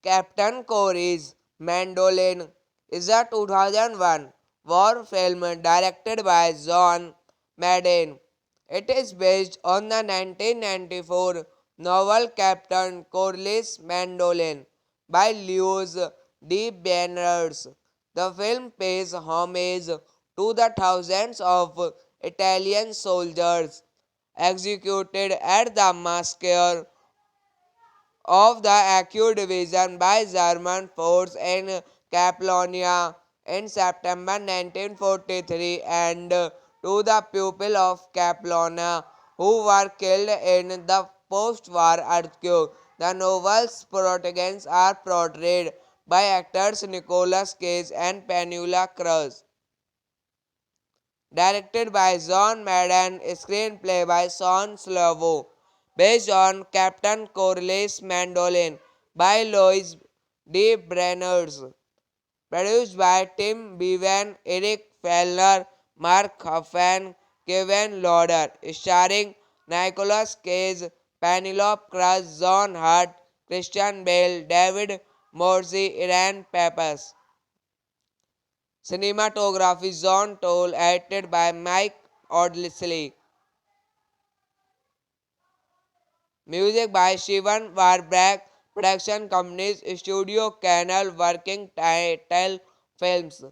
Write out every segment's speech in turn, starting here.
Captain Corey's Mandolin is a 2001 war film directed by John Madden. It is based on the 1994 novel Captain Corley's Mandolin by Lewis D. Banners. The film pays homage to the thousands of Italian soldiers executed at the massacre of the Acute Division by German force in Catalonia in September 1943 and to the people of Catalonia who were killed in the post-war earthquake. The novel's protagonists are portrayed by actors Nicolas and Penélope Cruz. Directed by John Madden, screenplay by Sean Slovo, based on Captain Corley's Mandolin by Louis D. Brenners, produced by Tim Bevan, Eric Fellner, Mark Huffman, Kevin Lauder, starring Nicolas Cage, Penelope Cruz, John Hurt, Christian Bale, David Morse, Iran Pappas. Cinematography John Toll, edited by Mike Audley. Music by Steven Warbrack. Production companies Studio Canal, Working Title Films.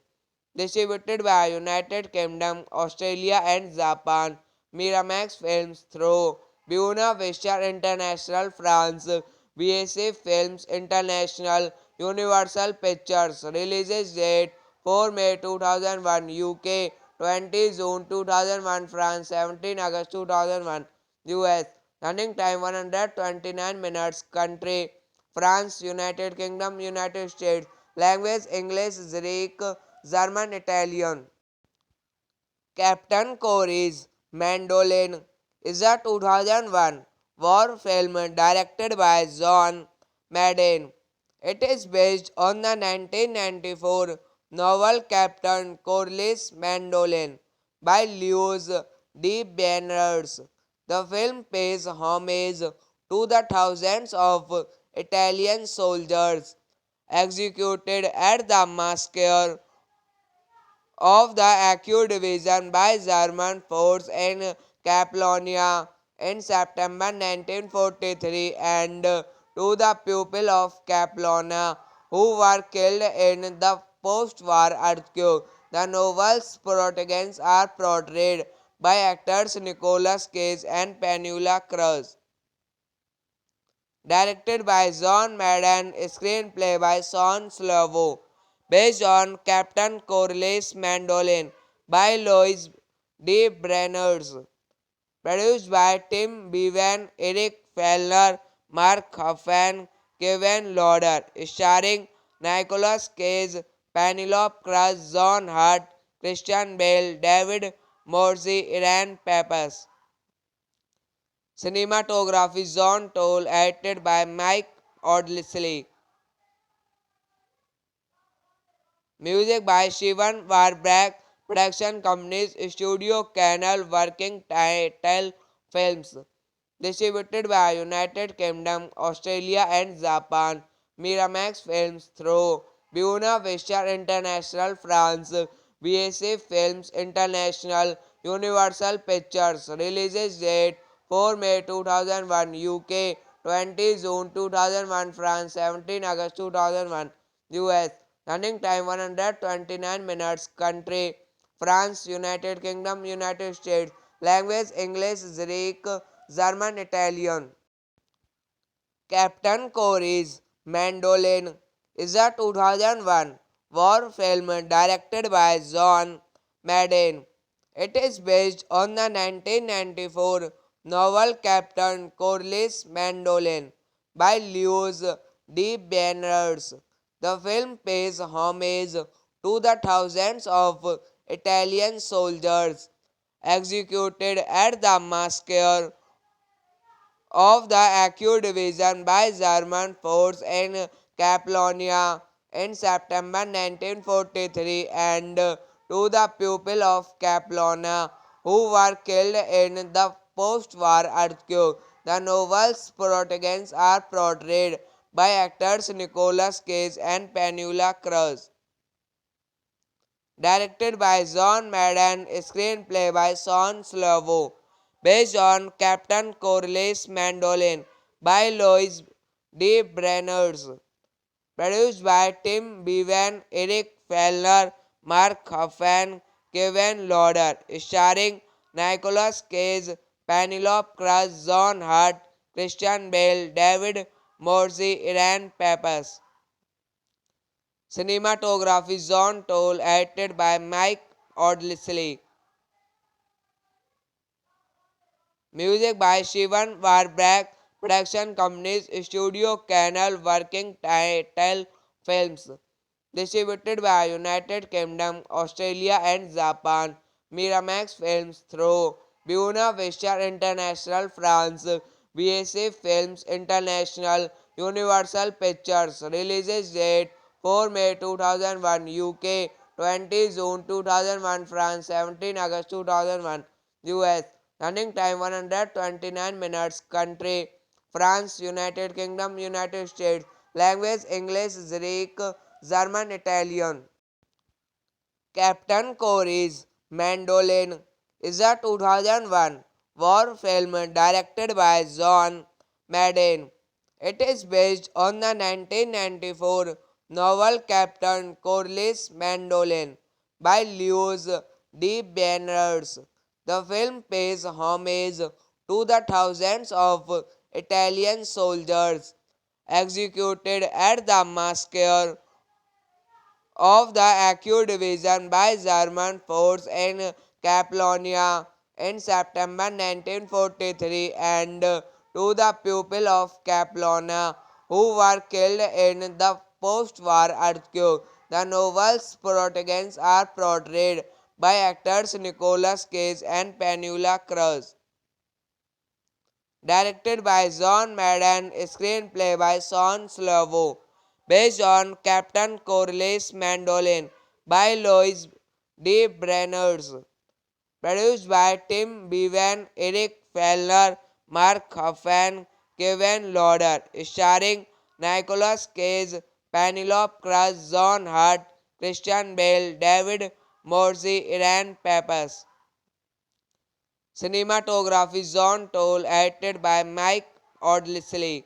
Distributed by United Kingdom, Australia and Japan. Miramax Films through Buena Vista International France. BSA Films International. Universal Pictures. Releases date 4 May 2001 UK, 20 June 2001 France, 17 August 2001 US. Running time 129 minutes. Country France, United Kingdom, United States. Language English, Greek, German, Italian. Captain Corey's Mandolin is a 2001 war film directed by John Madden. It is based on the 1994 novel Captain Corley's Mandolin by Lewis D. Banners. The film pays homage to the thousands of Italian soldiers executed at the massacre of the Acute Division by German force in Catalonia in September 1943 and to the people of Catalonia who were killed in the post-war earthquake. The novel's protagonists are portrayed by actors Nicolas Cage and Penélope Cruz. Directed by John Madden, screenplay by Sean Slovo, based on Captain Corelli'nin Mandolin by Louis D. Brenners, produced by Tim Bevan, Eric Fellner, Mark Huffman, Kevin Lauder, starring Nicolas Cage, Penelope Cruz, John Hurt, Christian Bale, David Morse, Iran Pappas. Cinematography John Toll, edited by Mike Audley. Music by Steven Warbrack. Production companies Studio Canal, Working Title Films. Distributed by United Kingdom, Australia and Japan. Miramax Films through Buena Vista International France. BSA Films International. Universal Pictures. Releases date 4 May 2001 UK, 20 June 2001 France, 17 August 2001 US. Running time 129 minutes. Country France, United Kingdom, United States. Language English, Greek, German, Italian. Captain Corey's Mandolin is a 2001 war film directed by John Madden. It is based on the 1994 novel Captain Corelli'nin Mandolin by Louis D. Banners. The film pays homage to the thousands of Italian soldiers executed at the massacre of the Acute Division by German force in Catalonia in September 1943 and to the people of Catalonia who were killed in the post-war earthquake. The novel's protagonists are portrayed by actors Nicolas Cage and Penélope Cruz. Directed by John Madden, screenplay by Sean Slovo, based on Captain Corelli'nin Mandolin by Louis D. Brenners, produced by Tim Bevan, Eric Fellner, Mark Huffman, Kevin Lauder, starring Nicolas Cage, Penelope Cruz, John Hurt, Christian Bale, David Morse, Iran Pappas. Cinematography John Toll, edited by Mike Audley. Music by Steven Warbrack. Production companies Studio Canal, Working Title Films. Distributed by United Kingdom, Australia and Japan. Miramax Films through Buena Vista International France. BSA Films International. Universal Pictures. Releases date 4 May 2001 UK, 20 June 2001 France, 17 August 2001 US. Running time 129 minutes. Country France, United Kingdom, United States. Language English, Greek, German, Italian. Captain Corey's Mandolin is a 2001 war film directed by John Madden. It is based on the 1994 novel Captain Corelli'nin Mandolin by Louis D. Banners. The film pays homage to the thousands of Italian soldiers executed at the massacre of the Acute Division by German force in Catalonia in September 1943 and to the people of Catalonia who were killed in the post-war earthquake. The novel's protagonists are portrayed by actors Nicolas Cage and Penélope Cruz. Directed by John Madden, screenplay by Sean Slovo, based on Captain Corelli'nin Mandolin by Louis D. Brenners, produced by Tim Bevan, Eric Fellner, Mark Huffman, Kevin Lauder, starring Nicolas Cage, Penelope Cruz, John Hurt, Christian Bale, David Morse, Iran Pappas. Cinematography John Toll, edited by Mike Audley.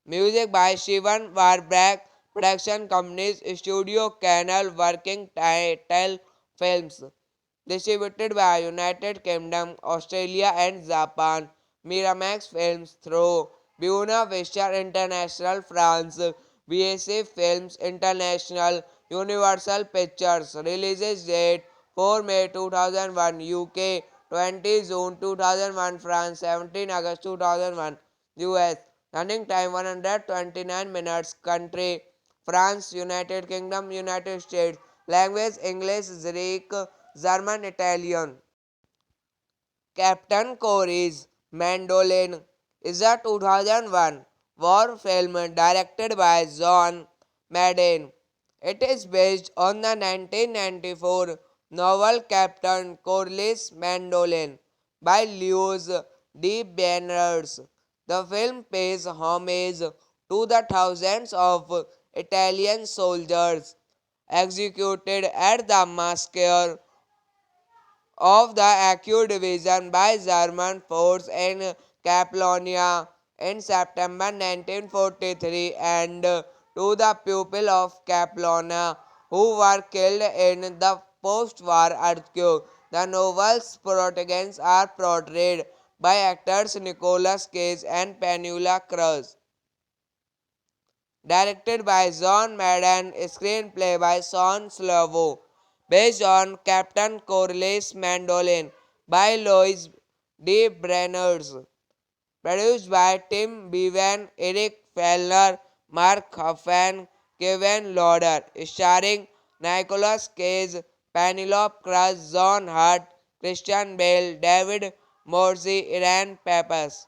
Music by Steven Warbrack. production companies, Studio Canal, Working Title Films. Distributed by United Kingdom, Australia and Japan. Miramax Films through Buena Vista International France. BSA Films International. Universal Pictures. Releases date 4 May 2001 UK, 20 June 2001 France, 17 August 2001 US. Running time 129 minutes. Country France, United Kingdom, United States. Language English, Greek, German, Italian. Captain Corey's Mandolin is a 2001 war film directed by John Madden. It is based on the 1994 novel Captain Corelli'nin Mandolin by Lewis D. Banners. The film pays homage to the thousands of Italian soldiers executed at the massacre of the Acute Division by German force in Catalonia in September 1943 and to the people of Catalonia who were killed in the post-war earthquake. The novel's protagonists are portrayed by actors Nicolas Cage and Penélope Cruz. Directed by John Madden, screenplay by Sean Slovo, based on Captain Corelli'nin Mandolin by Louis D. Brenners, produced by Tim Bevan, Eric Fellner, Mark Huffman, Kevin Lauder, starring Nicolas Cage, Penelope Cruz, John Hurt, Christian Bale, David Morse, Iran Pappas.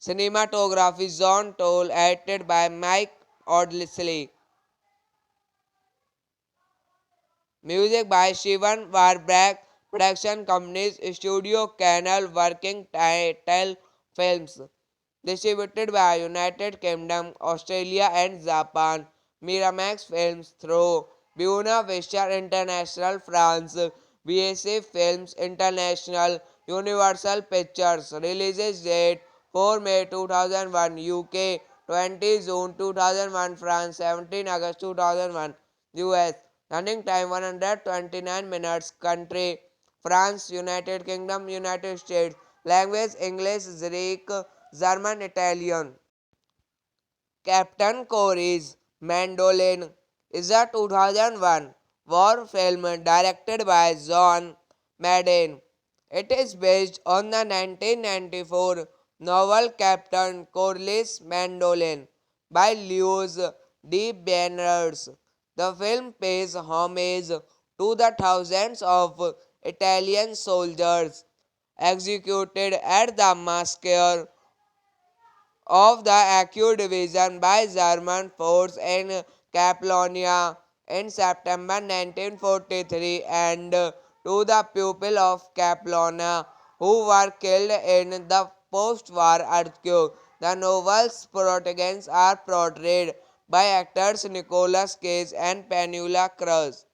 Cinematography John Toll, edited by Mike Audley. Music by Steven Warbeck. Production companies Studio Canal, Working Title Films. Distributed by United Kingdom, Australia and Japan. Miramax Films through Buena Vista International France. BSA Films International. Universal Pictures. Releases date 4 May 2001 UK, 20 June 2001 France, 17 August 2001 US. Running time 129 minutes. Country France, United Kingdom, United States. Language English, Greek, German, Italian. Captain Corey's Mandolin is a 2001 war film directed by John Madden. It is based on the 1994 novel Captain Corelli'nin Mandolin by Lewis D. Banners. The film pays homage to the thousands of Italian soldiers executed at the massacre of the Acute Division by German force in Catalonia in September 1943 and to the people of Catalonia who were killed in the post-war earthquake. The novel's protagonists are portrayed by actors Nicolas Cage and Penélope Cruz.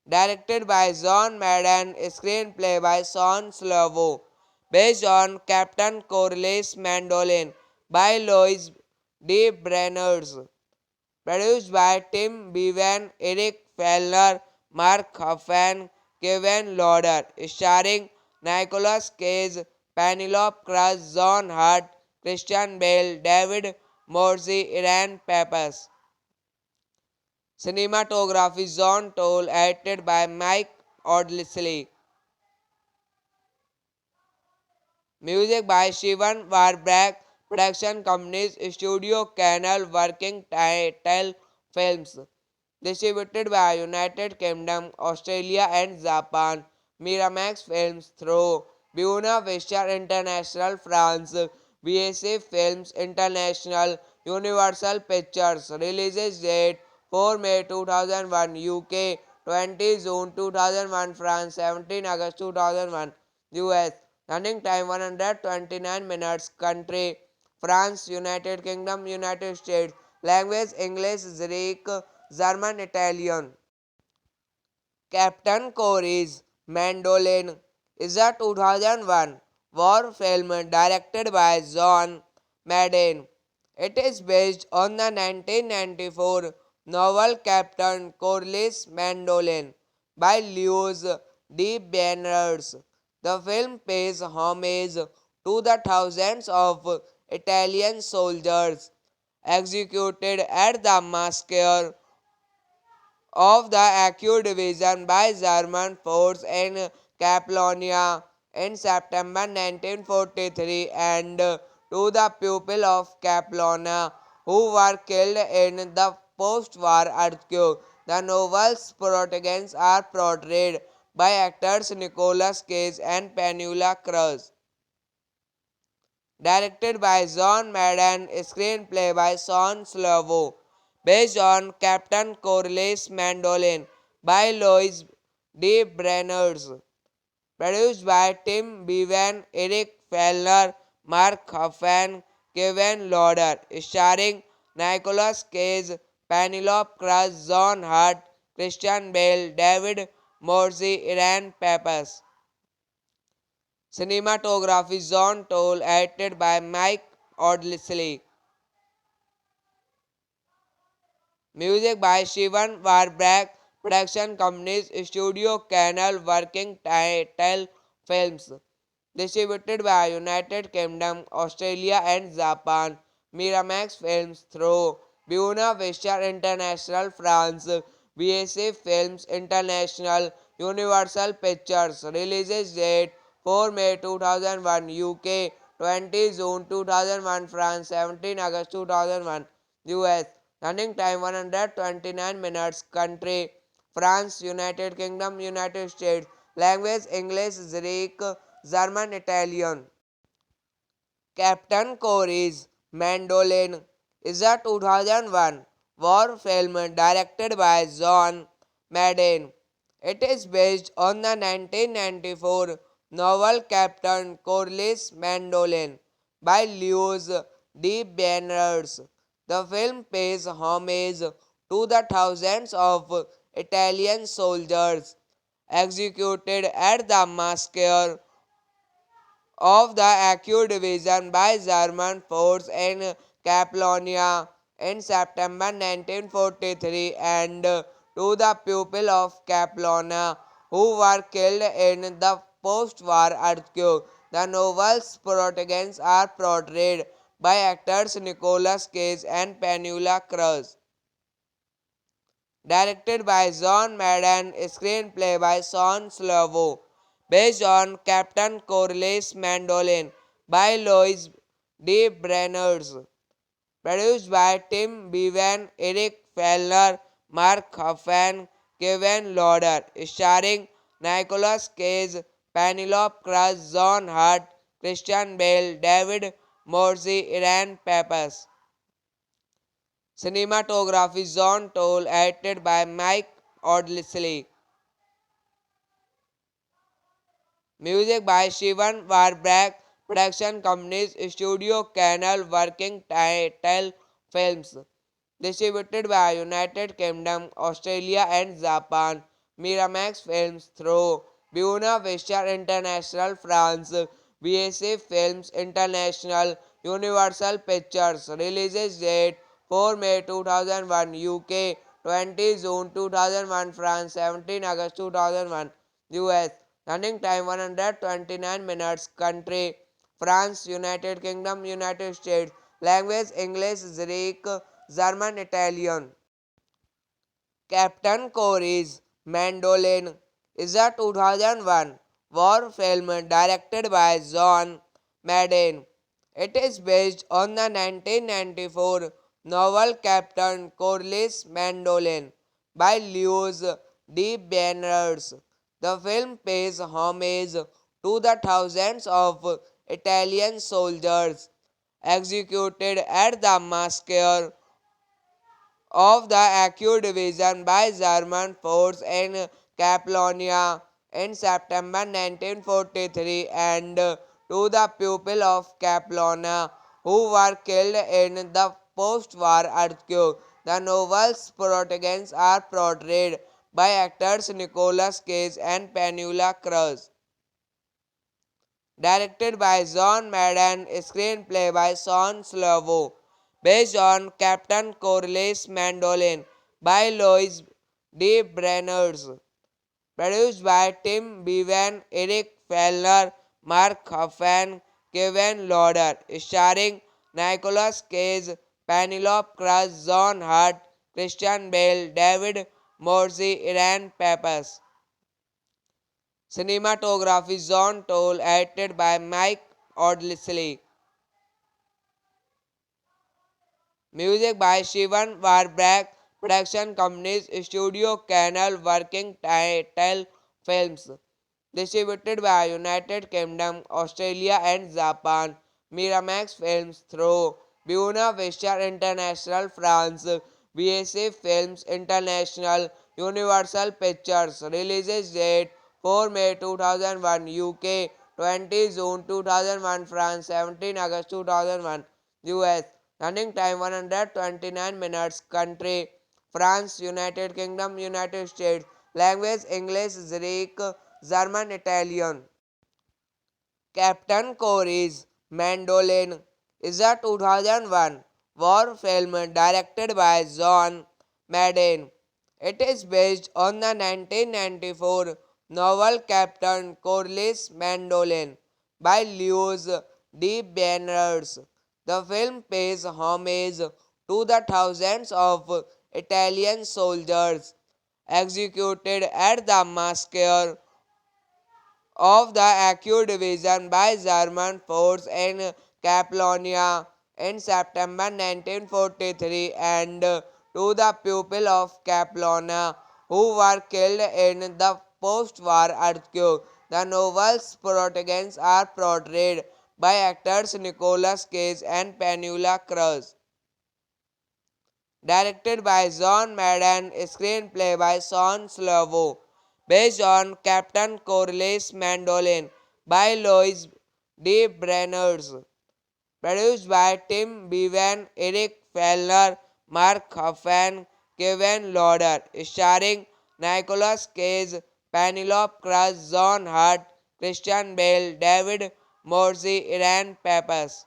Directed by John Madden, screenplay by Sean Slovo, based on Captain Corelli'nin Mandolin by Louis D. Brenners, produced by Tim Bevan, Eric Fellner, Mark Huffman, Kevin Lauder, starring Nicolas Cage, Penelope Cruz, John Hurt, Christian Bale, David Morse, Iran Pappas. Cinematography John Toll, edited by Mike Audley. Music by Steven Warbeck. Production companies Studio Canal, Working Title Films. Distributed by United Kingdom, Australia and Japan. Miramax Films through Buena Vista International France. BSA Films International. Universal Pictures. Releases date 4 May 2001 UK, 20 June 2001 France, 17 August 2001 US. Running time 129 minutes. Country France, United Kingdom, United States. Language English, Greek, German, Italian. Captain Corey's Mandolin is a 2001 war film directed by John Madden. It is based on the 1994 novel Captain Corelli'nin Mandolin by Louis D. Banners. The film pays homage to the thousands of Italian soldiers executed at the massacre of the Acute Division by German force in Catalonia in September 1943 and to the people of Catalonia who were killed in the post-war earthquake. The novel's protagonists are portrayed by actors Nicolas Cage and Penélope Cruz. Directed by John Madden, screenplay by Sean Slovo, based on Captain Corelli'nin Mandolin by Louis D. Brenners, produced by Tim Bevan, Eric Fellner, Mark Huffman, Kevin Lauder, starring Nicolas Cage, Penelope Cruz, John Hurt, Christian Bale, David Morse, Iran Pappas. Cinematography John Toll, edited by Mike Audley. Music by Steven Warbrack. Production companies Studio Canal Working Title Films. Distributed by United Kingdom, Australia and Japan. Miramax Films through Buena Vista International France. BSA Films International. Universal Pictures. Releases date 4 May 2001 UK, 20 June 2001 France, 17 August 2001 US. Running time 129 minutes. Country France, United Kingdom, United States. Language English, Greek, German, Italian. Captain Corey's Mandolin is a 2001 war film directed by John Madden. It is based on the 1994 novel Captain Corelli'nin Mandolin by Louis D. Banners. The film pays homage to the thousands of Italian soldiers executed at the massacre of the Acute Division by German force in Catalonia in September 1943 and to the people of Catalonia who were killed in the post-war earthquake. The novel's protagonists are portrayed by actors Nicolas Cage and Penélope Cruz. Directed by John Madden, screenplay by Sean Slovo, based on Captain Corelli'nin Mandolin by Louis D. Brenners, produced by Tim Bevan, Eric Fellner, Mark Huffman, Kevin Lauder, starring Nicolas Cage, Penelope Cruz, John Hurt, Christian Bale, David Morse, Iran Pappas. Cinematography John Toll, edited by Mike Audley. Music by Steven Warbrack. Production companies Studio Canal Working Title Films. Distributed by United Kingdom, Australia and Japan. Miramax Films through Buena Vista International France. BSA Films International. Universal Pictures. Releases date 4 May 2001 UK, 20 June 2001 France, 17 August 2001 US. Running time 129 minutes. Country France, United Kingdom, United States. Language English, Greek, German, Italian. Captain Corey's Mandolin is a 2001 war film directed by John Madden. It is based on the 1994 novel Captain Corelli'nin Mandolin by Louis D. Banners. The film pays homage to the thousands of Italian soldiers executed at the massacre of the Acute Division by German force in Catalonia in September 1943 and to the people of Catalonia who were killed in the post-war earthquake. The novel's protagonists are portrayed by actors Nicolas Cage and Penélope Cruz. Directed by John Madden, screenplay by Sean Slovo, based on Captain Corelli'nin Mandolin by Louis D. Brenners. Produced by Tim Bevan, Eric Fellner, Mark Huffman, Kevin Lauder. Starring Nicolas Cage, Penélope Cruz, John Hurt, Christian Bale, David Morse, Iran Pappas. Cinematography John Toll, edited by Mike Audley. Music by Shivan Warbrack. Production companies Studio Canal, Working Title Films. Distributed by United Kingdom, Australia and Japan. Miramax Films through Buena Vista International France. BSA Films International. Universal Pictures. Releases date 4 May 2001 UK, 20 June 2001 France, 17 August 2001 US. Running time 129 minutes. Country France, United Kingdom, United States. Language English, Greek, German, Italian. Captain Corey's Mandolin is a 2001 war film directed by John Madden. It is based on the 1994 novel Captain Corelli'nin Mandolin by Louis D. Banners. The film pays homage to the thousands of Italian soldiers executed at the massacre of the Acute Division by German force in Catalonia in September 1943 and to the people of Catalonia who were killed in the post-war earthquake. The novel's protagonists are portrayed by actors Nicolas Cage and Penélope Cruz. Directed by John Madden, screenplay by Sean Slovo, based on Captain Corelli'nin Mandolin by Louis D. Brenners. Produced by Tim Bevan, Eric Fellner, Mark Huffman, Kevin Lauder. Starring Nicolas Cage, Penelope Cruz, John Hurt, Christian Bale, David Morse, Iran Pappas.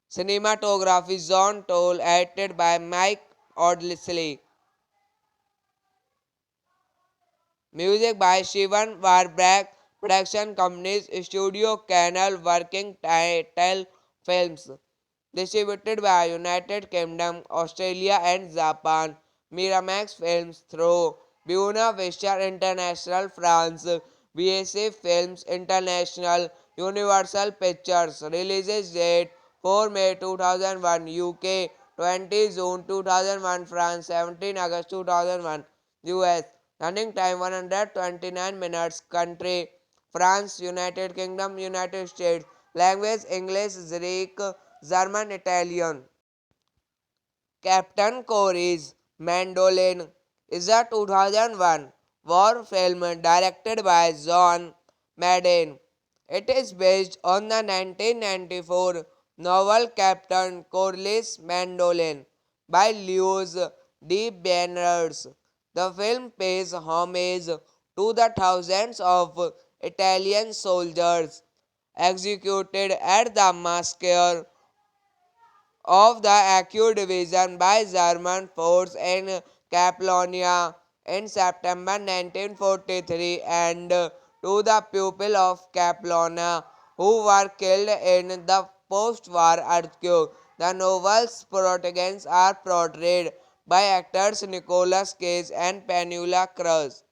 Cinematography John Toll, edited by Mike Audley. Music by Shivan Warbrack. Production companies Studio Canal, Working Title Films. Distributed by United Kingdom, Australia and Japan. Miramax Films through Buena Vista International France. BSA Films International. Universal Pictures. Releases date 4 May 2001 UK, 20 June 2001 France, 17 August 2001 US. Running time 129 minutes. Country France, United Kingdom, United States. Language English, Greek, German, Italian. Captain Corey's Mandolin is a 2001 war film directed by John Madden. It is based on the 1994 novel Captain Corelli'nin Mandolin by Louis D. Banners. The film pays homage to the thousands of Italian soldiers executed at the massacre of the Acute Division by German force in Catalonia in September 1943 and to the people of Catalonia who were killed in the post-war earthquake. The novel's protagonists are portrayed by actors Nicolas Cage and Penélope Cruz.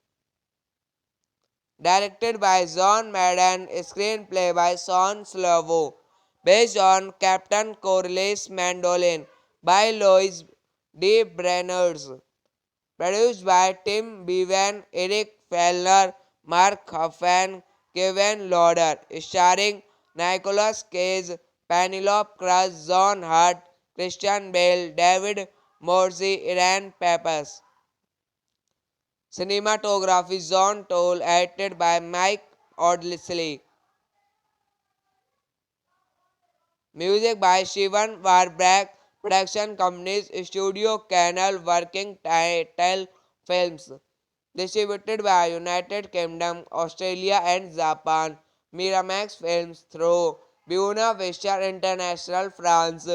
Directed by John Madden, screenplay by Sean Slovo, based on Captain Corelli'nin Mandolin by Louis D. Brenners. Produced by Tim Bevan, Eric Fellner, Mark Huffman, Kevin Lauder. Starring Nicolas Cage, Penelope Cruz, John Hurt, Christian Bale, David Morse, Iran Pappas. Cinematography John Toll, edited by Mike Audley. Music by Shivan Warbrack. Production companies Studio Canal, Working Title Films. Distributed by United Kingdom, Australia and Japan. Miramax Films through Buena Vista International France.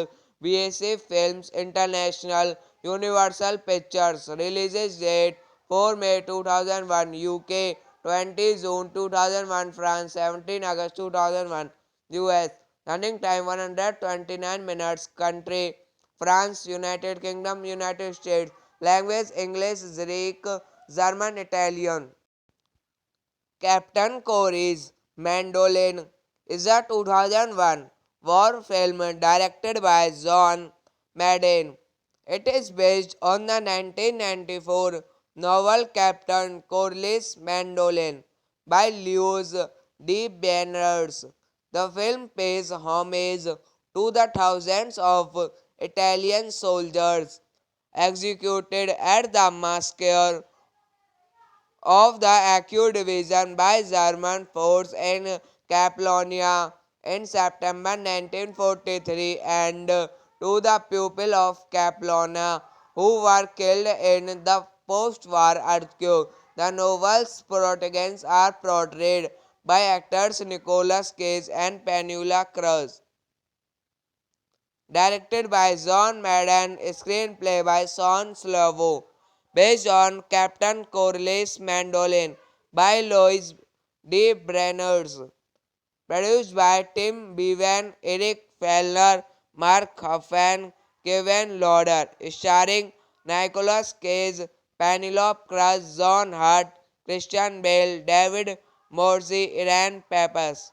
VSA Films International, Universal Pictures. Releases date 4 May 2001 UK, 20 June 2001 France, 17 August 2001 US. Running time 129 minutes. Country France, United Kingdom, United States. Language English, Greek, German, Italian. Captain Corey's Mandolin is a 2001 war film directed by John Madden. It is based on the 1994 novel Captain Corelli'nin Mandolin by Lewis D. Banners. The film pays homage to the thousands of Italian soldiers executed at the massacre of the Acute Division by German force in Catalonia in September 1943 and to the people of Catalonia who were killed in the post-war earthquake. The novel's protagonists are portrayed by actors Nicolas Cage and Penélope Cruz. Directed by John Madden, screenplay by Sean Slovo, based on Captain Corelli'nin Mandolin by Louis D. Brenners, produced by Tim Bevan, Eric Fellner, Mark Huffman, Kevin Lauder, starring Nicolas Cage, Penelope Cruz, John Hurt, Christian Bale, David Morse, Iran Pappas.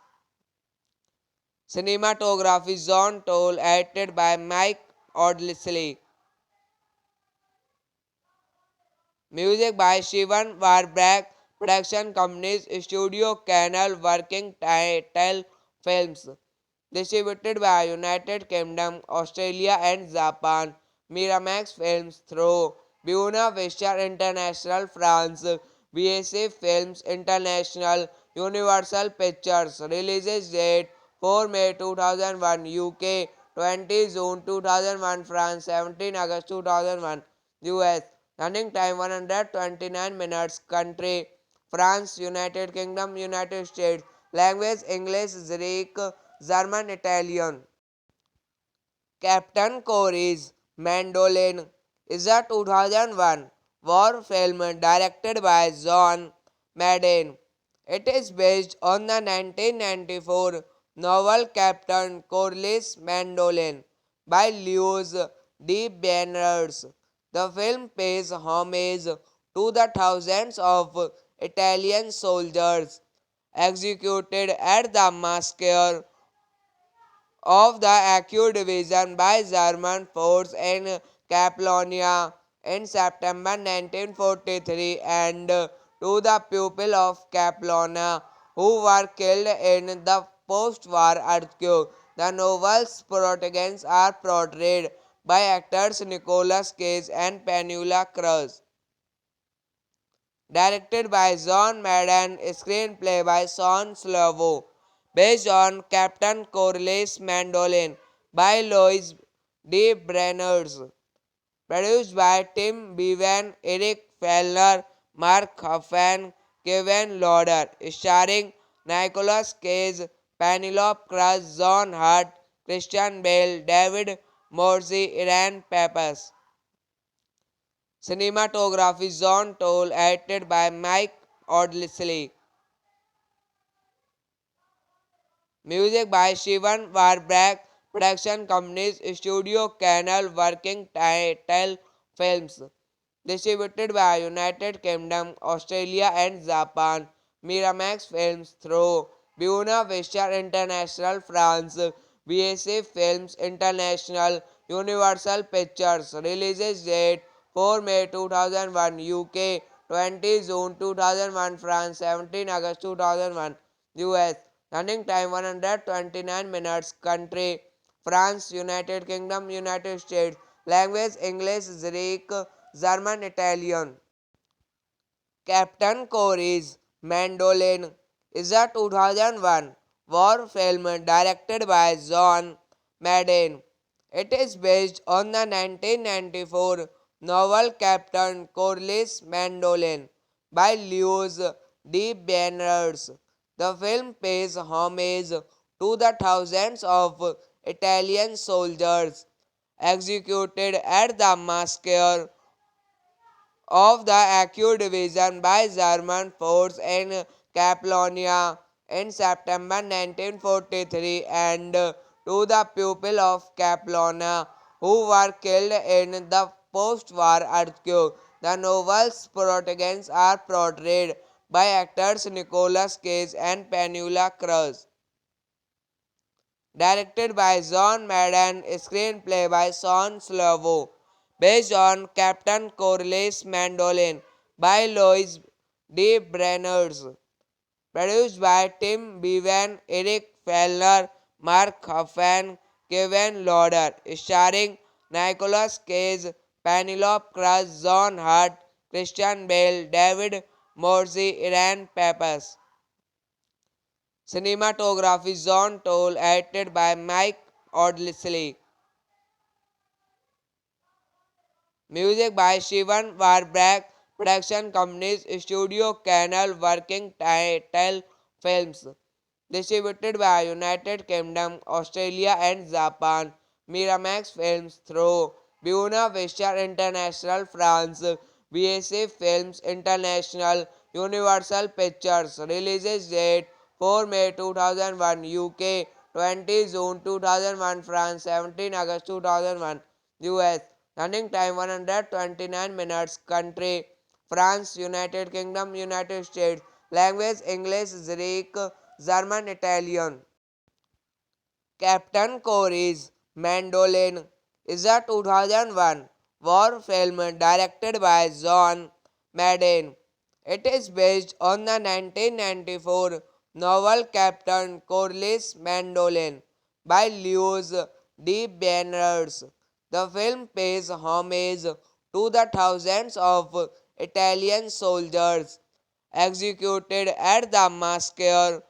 Cinematography John Toll, edited by Mike Audley. Music by Steven Warbrack. Production companies Studio Canal, Working Title Films. Distributed by United Kingdom, Australia and Japan. Miramax Films through Buena Vista International France. VSA Films International, Universal Pictures. Releases date 4 May 2001 UK, 20 June 2001 France, 17 August 2001 US. Running time 129 minutes. Country France, United Kingdom, United States. Language English, Greek, German, Italian. Captain Corey's Mandolin is a 2001 war film directed by John Madden. It is based on the 1994 novel Captain Corelli'nin Mandolin by Lewis D. Banners. The film pays homage to the thousands of Italian soldiers executed at the massacre of the Acute Division by German force in Catalonia in September 1943 and to the people of Catalonia who were killed in the post-war earthquake. The novel's protagonists are portrayed by actors Nicolas Cage and Penélope Cruz. Directed by John Madden, screenplay by Sean Slovo, based on Captain Corelli'nin Mandolin by Louis D. Brenners, produced by Tim Bevan, Eric Fellner, Mark Huffman, Kevin Lauder, starring Nicolas Cage, Penelope Cruz, John Hurt, Christian Bale, David Morse, Iran Pappas. Cinematography John Toll, edited by Mike Audley. Music by Steven Warbrack. Production companies Studio Canal, Working Title Films. Distributed by United Kingdom, Australia and Japan. Miramax Films through Buena Vista International France. VSA Films International, Universal Pictures. Releases date 4 May 2001 UK, 20 June 2001 France, 17 August 2001 US. Running time 129 minutes. Country France, United Kingdom, United States. Language English, Greek, German, Italian. Captain Corey's Mandolin is a 2001 war film directed by John Madden. It is based on the 1994 novel Captain Corelli'nin Mandolin by Lewis D. Banners. The film pays homage to the thousands of Italian soldiers executed at the massacre of the Acute Division by German force in Catalonia in September 1943, and to the people of Catalonia who were killed in the post-war earthquake. The novel's protagonists are portrayed by actors Nicolas Cage and Penélope Cruz. Directed by John Madden, screenplay by Sean Slovo, based on Captain Corelli's Mandolin by Louis D. Brenners, produced by Tim Bevan, Eric Fellner, Mark Huffman, Kevin Lauder, starring Nicolas Cage, Penelope Cruz, John Hurt, Christian Bale, David Morse, Iran Pappas. Cinematography John Toll, edited by Mike Audley. Music by Steven Warbrack. Production companies Studio Canal, Working Title Films. Distributed by United Kingdom, Australia and Japan. Miramax Films through Buena Vista International France. BSA Films International. Universal Pictures. Releases date 4 May 2001 UK, 20 June 2001 France, 17 August 2001 US. Running time 129 minutes. Country France, United Kingdom, United States. Language English, Greek, German, Italian. Captain Corey's Mandolin is a 2001 war film directed by John Madden. It is based on the 1994 novel Captain Corelli'nin Mandolin by Louis D. Banners. The film pays homage to the thousands of Italian soldiers executed at the massacre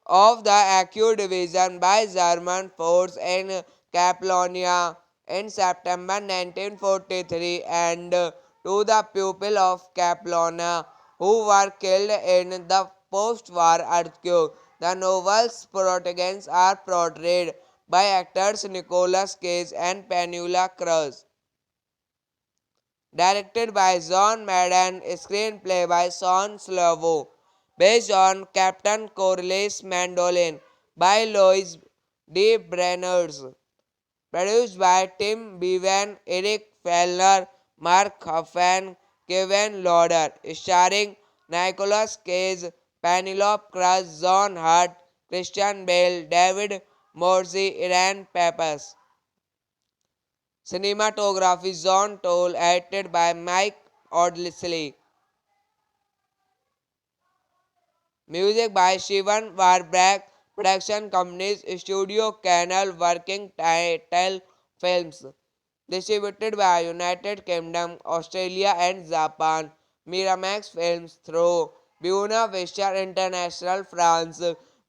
of the Acute Division by German force in Catalonia in September 1943, and to the people of Catalonia who were killed in the post-war earthquake. The novel's protagonists are portrayed by actors Nicolas Cage and Penélope Cruz. Directed by John Madden, screenplay by Sean Slovo, based on Captain Corelli's Mandolin by Louis D. Brenners, produced by Tim Bevan, Eric Fellner, Mark Huffman, Kevin Lauder, starring Nicolas Cage, Penelope Cruz, John Hurt, Christian Bale, David Morse, Iran Pappas. Cinematography John Toll, edited by Mike Audley. Music by Steven Warbrack. Production companies Studio Canal, Working Title Films. Distributed by United Kingdom, Australia and Japan. Miramax Films through Buena Vista International France.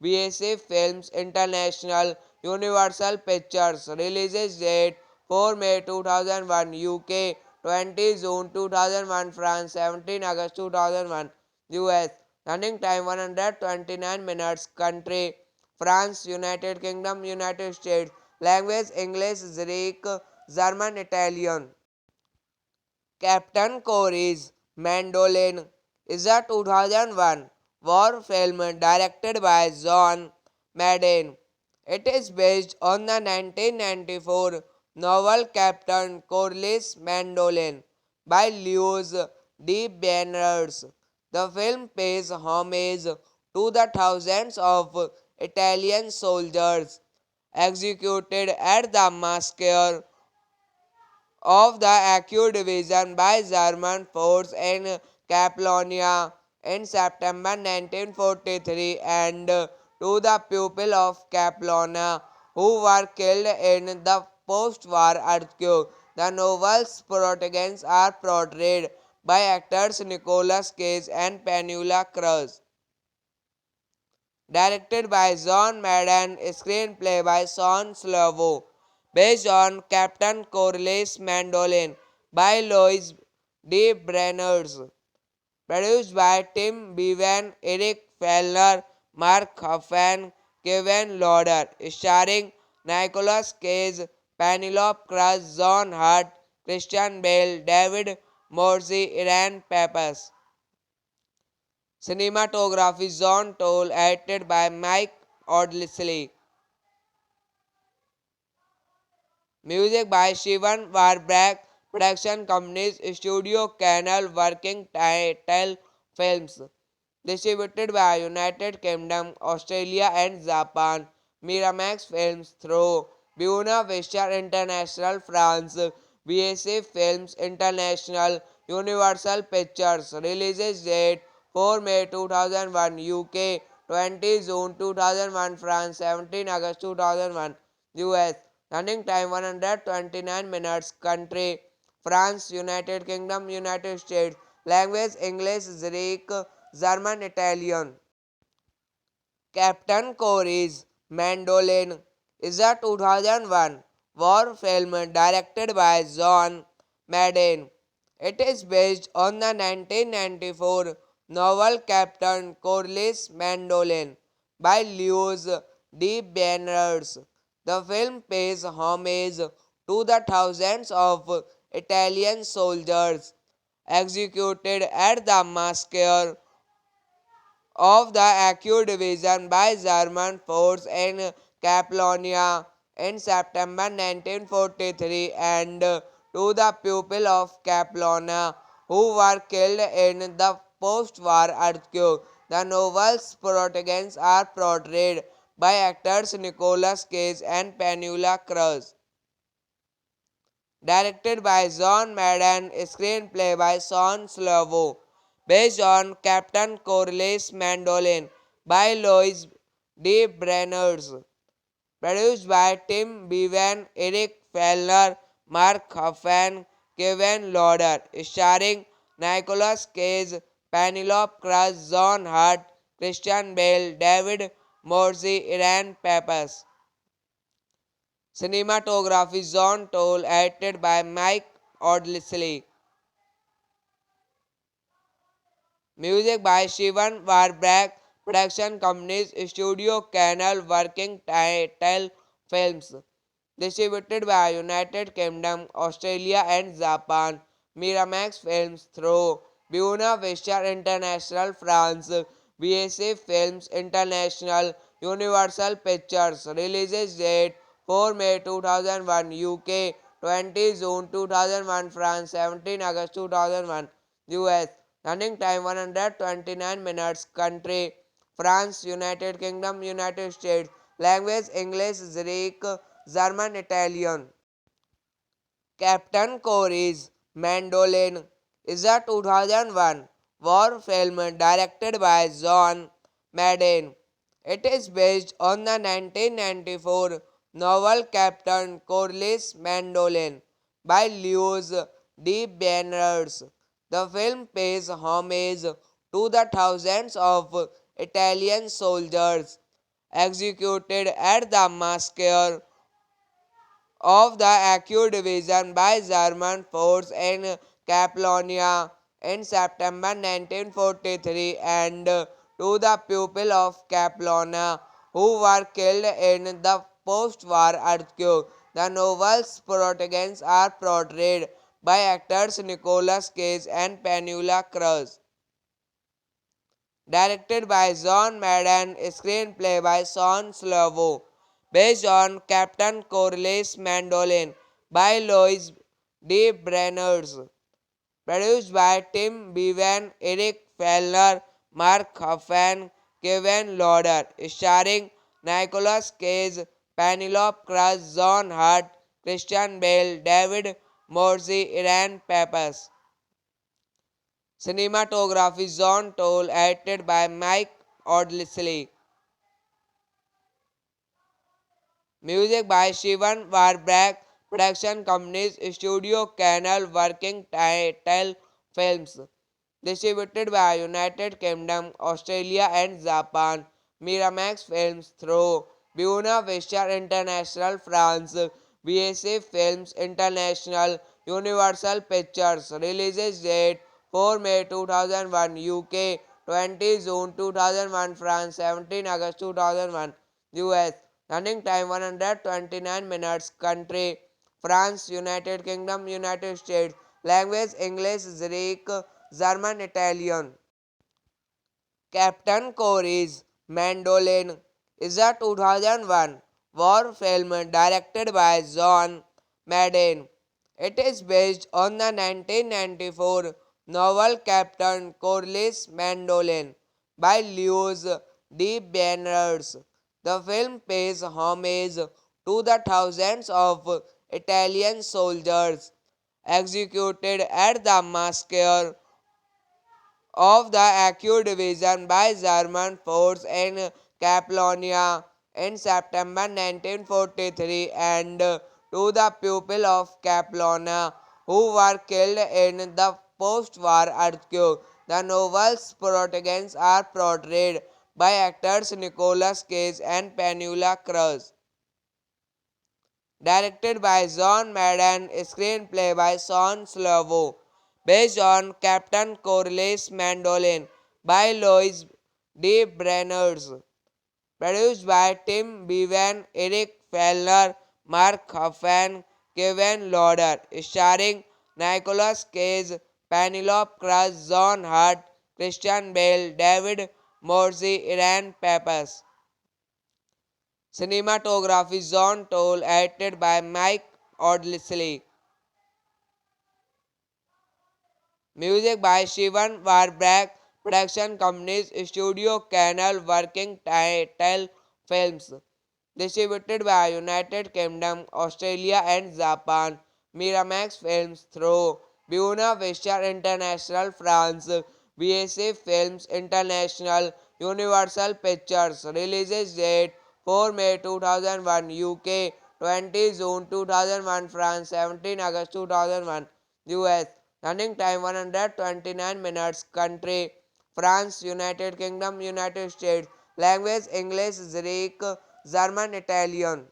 BSA Films International. Universal Pictures. Releases date 4 May 2001 UK, 20 June 2001 France, 17 August 2001 US. Running time 129 minutes. Country France, United Kingdom, United States. Language English, Greek, German, Italian. Captain Corey's Mandolin is a 2001 war film directed by John Madden. It is based on the 1994 novel Captain Corelli'nin Mandolin by Louis D. Banners. The film pays homage to the thousands of Italian soldiers executed at the massacre of the Acute Division by German force in Catalonia in September 1943, and to the people of Catalonia who were killed in the post-war earthquake. The novel's protagonists are portrayed by actors Nicolas Cage and Penélope Cruz. Directed by John Madden, screenplay by Sean Slovo, based on Captain Corelli'nin Mandolin by Louis D. Brenners, produced by Tim Bevan, Eric Fellner, Mark Huffman, Kevin Lauder, starring Nicolas Cage, Penélope, Cruz, John Hurt, Christian Bale, David Morse, Iran Pappas. Cinematography John Toll, edited by Mike Audley. Music by Shivan Warbrack. Production companies Studio Canal, Working Title Films. Distributed by United Kingdom, Australia and Japan. Miramax Films through Buena Vista International France. BSA Films International. Universal Pictures. Releases date 4 May 2001 UK, 20 June 2001 France, 17 August 2001 US. Running time 129 minutes. Country France, United Kingdom, United States. Language English, Greek, German, Italian. Captain Corey's Mandolin is a 2001 war film directed by John Madden. It is based on the 1994 novel Captain Corelli'nin Mandolin by Lewis D. Banners. The film pays homage to the thousands of Italian soldiers executed at the massacre of the Acute Division by German force in Catalonia in September 1943 and to the people of Catalonia who were killed in the post-war earthquake. The novel's protagonists are portrayed by actors Nicolas Cage and Penélope Cruz. Directed by John Madden, screenplay by Sean Slovo, based on Captain Corelli'nin Mandolin by Louis D. Brenners, produced by Tim Bevan, Eric Fellner, Mark Huffman, Kevin Lauder, starring Nicolas Cage, Penelope Cruz, John Hurt, Christian Bale, David Morse, Iran Pappas. Cinematography John Toll, edited by Mike Audley. Music by Shivan Warbrack. Production companies Studio Canal, Working Title Films. Distributed by United Kingdom, Australia and Japan. Miramax Films through Buena Vista International France. BSA Films International. Universal Pictures. Releases date 4 May 2001 UK, 20 June 2001 France, 17 August 2001 US. Running time 129 minutes. Country France, United Kingdom, United States. Language English, Greek, German, Italian. Captain Corey's Mandolin is a 2001 war film directed by John Madden. It is based on the 1994 novel Captain Corelli'nin Mandolin by Lewis D. Banners. The film pays homage to the thousands of Italian soldiers executed at the massacre of the Acute Division by German force in Catalonia in September 1943 and to the people of Catalonia who were killed in the post-war earthquake. The novel's protagonists are portrayed by actors Nicolas Cage and Penélope Cruz. Directed by John Madden, screenplay by Sean Slovo, based on Captain Corelli'nin Mandolin by Louis D. Brenners, produced by Tim Bevan, Eric Fellner, Mark Huffman, Kevin Lauder, starring Nicolas Cage, Penelope Cruz, John Hurt, Christian Bale, David Morse, Iran Pappas. Cinematography John Toll, edited by Mike Audley. Music by Shivan Warbrack. Production companies Studio Canal, Working Title Films. Distributed by United Kingdom, Australia and Japan. Miramax Films through Buena Vista International France. BSA Films International. Universal Pictures. Releases date 4 May 2001 UK, 20 June 2001 France, 17 August 2001 US. Running time 129 minutes. Country France, United Kingdom, United States. Language English, Greek, German, Italian. Captain Corey's Mandolin is a 2001 war film directed by John Madden. It is based on the 1994 novel Captain Corelli'nin Mandolin by Lewis D. Banners. The film pays homage to the thousands of Italian soldiers executed at the massacre of the Acute Division by German force in Catalonia in September 1943 and to the people of Catalonia who were killed in the post-war earthquake. The novel's protagonists are portrayed by actors Nicolas and Penélope Cruz. Directed by John Madden, screenplay by Sean Slovo, based on Captain Corelli'nin Mandolin by Louis D. Brenners, produced by Tim Bevan, Eric Fellner, Mark Huffman, Kevin Lauder, starring Nicolas Cage, Penelope Cruz, John Hurt, Christian Bale, David Morse, Iran Pappas. Cinematography John Toll, edited by Mike Audley. Music by Steven Warbrack. Production companies Studio Canal Working Title Films. Distributed by United Kingdom, Australia and Japan. Miramax Films through Buena Vista International France. BSA Films International. Universal Pictures. Releases date 4 May 2001 UK, 20 June 2001 France, 17 August 2001 US. Running time 129 minutes. Country France, United Kingdom, United States. Language English, Greek, German, Italian.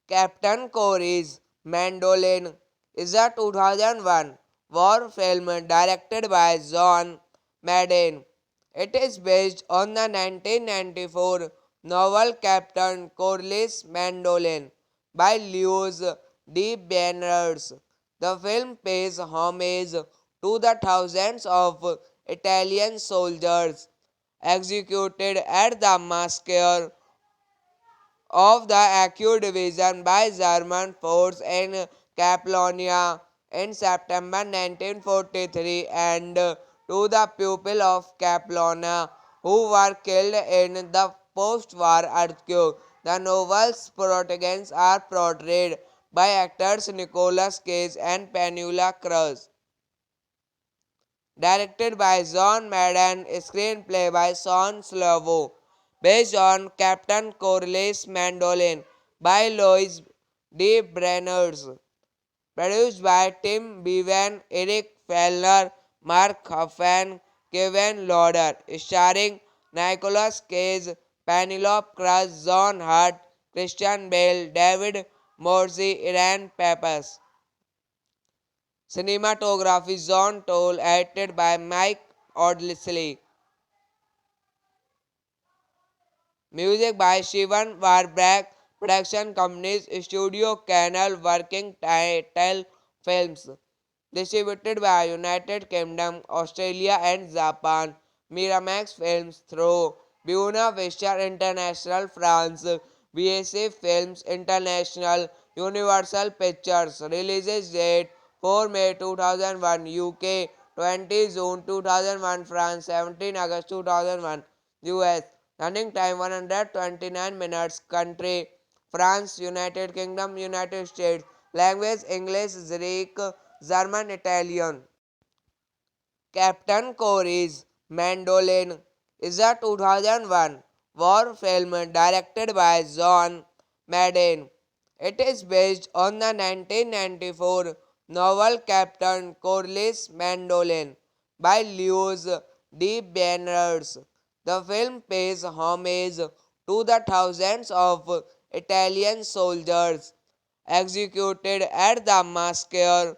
Captain Corey's Mandolin is a 2001 war film directed by John Madden. It is based on the 1994 novel Captain Corelli'nin Mandolin by Lewis D. Banners. The film pays homage to the thousands of Italian soldiers executed at the massacre of the Acute Division by German force in Catalonia in September 1943 and to the people of Catalonia who were killed in the post-war earthquake. The novel's protagonists are portrayed by actors Nicolas Cage and Penélope Cruz. Directed by John Madden, screenplay by Sean Slovo, based on Captain Corelli'nin Mandolin by Louis D. Brenners, produced by Tim Bevan, Eric Fellner, Mark Huffman, Kevin Lauder, starring Nicolas Cage, Penelope Cruz, John Hurt, Christian Bale, David Morse, Iran Pappas. Cinematography John Toll, edited by Mike Audley. Music by Steven Warbrack. Production companies Studio Canal Working Title Films. Distributed by United Kingdom, Australia and Japan. Miramax Films through Buena Vista International France. BSA Films International. Universal Pictures. Releases date 4 May 2001 UK, 20 June 2001 France, 17 August 2001 US. Running time 129 minutes. Country France, United Kingdom, United States. Language English, Greek, German, Italian. Captain Corey's Mandolin is a 2001 war film directed by John Madden. It is based on the 1994 novel Captain Corelli'nin Mandolin by Lewis D. Banners. The film pays homage to the thousands of Italian soldiers executed at the massacre